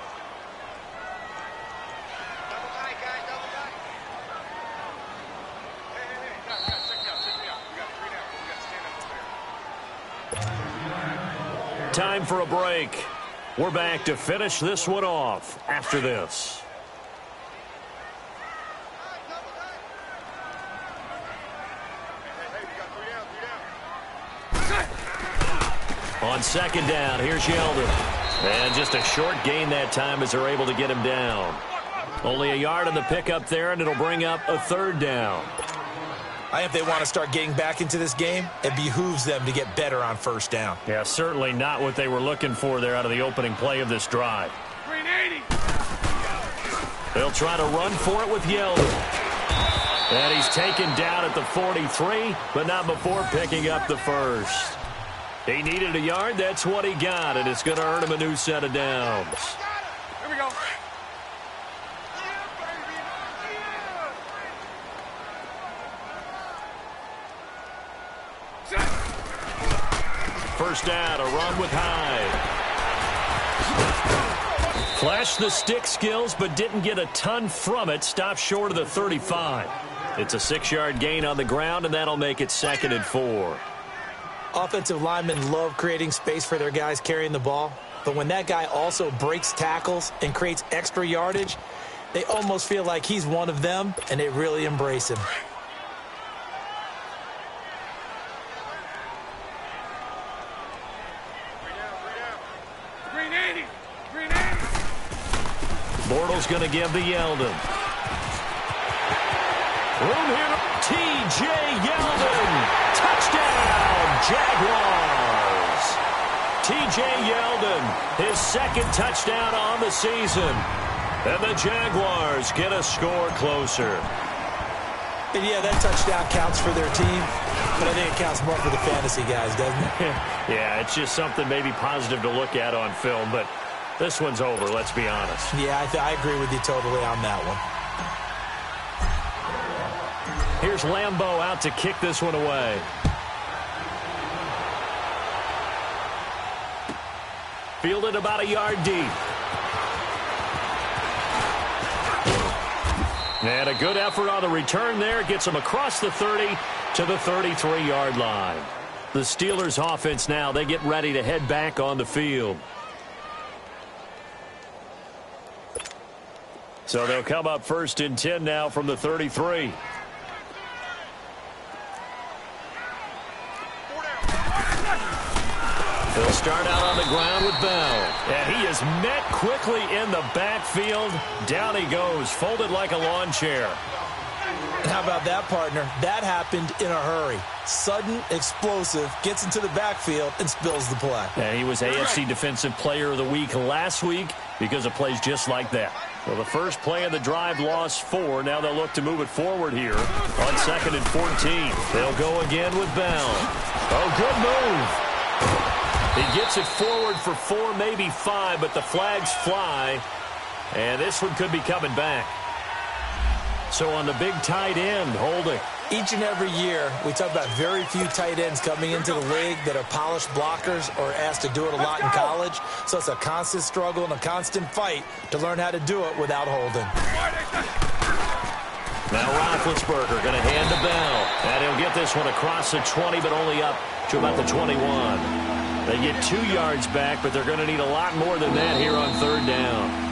Time for a break. We're back to finish this one off after this. On 2nd down, here's Yeldon. And just a short gain that time as they're able to get him down. Only a yard on the pickup there, and it'll bring up a 3rd down. I think if they want to start getting back into this game, it behooves them to get better on 1st down. Yeah, certainly not what they were looking for there out of the opening play of this drive. They'll try to run for it with Yeldon. And he's taken down at the 43, but not before picking up the 1st. He needed a yard. That's what he got, and it's going to earn him a new set of downs. Here we go. First down, a run with Hyde. Flashed the stick skills, but didn't get a ton from it. Stopped short of the 35. It's a 6-yard gain on the ground, and that'll make it 2nd and 4. Offensive linemen love creating space for their guys carrying the ball. But when that guy also breaks tackles and creates extra yardage, They almost feel like he's one of them, and they really embrace him. Bortles going to give to Yeldon. Room here. T.J. Yeldon. Touchdown, Jaguars. T.J. Yeldon, his second touchdown on the season. And the Jaguars get a score closer. And yeah, that touchdown counts for their team, but I think it counts more for the fantasy guys, doesn't it? Yeah, it's just something maybe positive to look at on film, but this one's over, let's be honest. Yeah, I agree with you totally on that one. Here's Lambeau out to kick this one away. Fielded about a yard deep. And a good effort on the return there. Gets him across the 30 to the 33-yard line. The Steelers offense now, they get ready to head back on the field. So they'll come up 1st and 10 now from the 33. They'll start out on the ground with Bell. And he is met quickly in the backfield. Down he goes, folded like a lawn chair. How about that, partner? That happened in a hurry. Sudden, explosive, gets into the backfield and spills the play. And he was AFC Defensive Player of the Week last week because of plays just like that. Well, the first play of the drive lost 4. Now they'll look to move it forward here on 2nd and 14. They'll go again with Bell. Oh, good move. He gets it forward for 4, maybe 5, but the flags fly. And this one could be coming back. So on the big tight end, holding. Each and every year, we talk about very few tight ends coming into the league that are polished blockers or asked to do it a lot in college. So it's a constant struggle and a constant fight to learn how to do it without holding. Now Roethlisberger going to hand to Bell. And he'll get this one across the 20, but only up to about the 21. They get 2 yards back, but they're going to need a lot more than that here on 3rd down.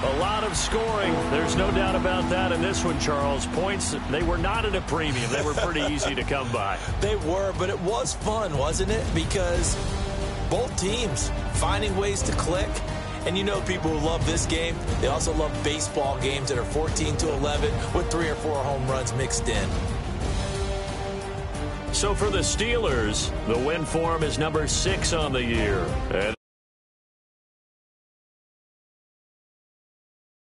A lot of scoring. There's no doubt about that in this one, Charles. Points, they were not at a premium. They were pretty easy to come by. They were, but it was fun, wasn't it? Because both teams finding ways to click. And you know people who love this game, they also love baseball games that are 14-11 with 3 or 4 home runs mixed in. So for the Steelers, the win form is number 6 on the year. And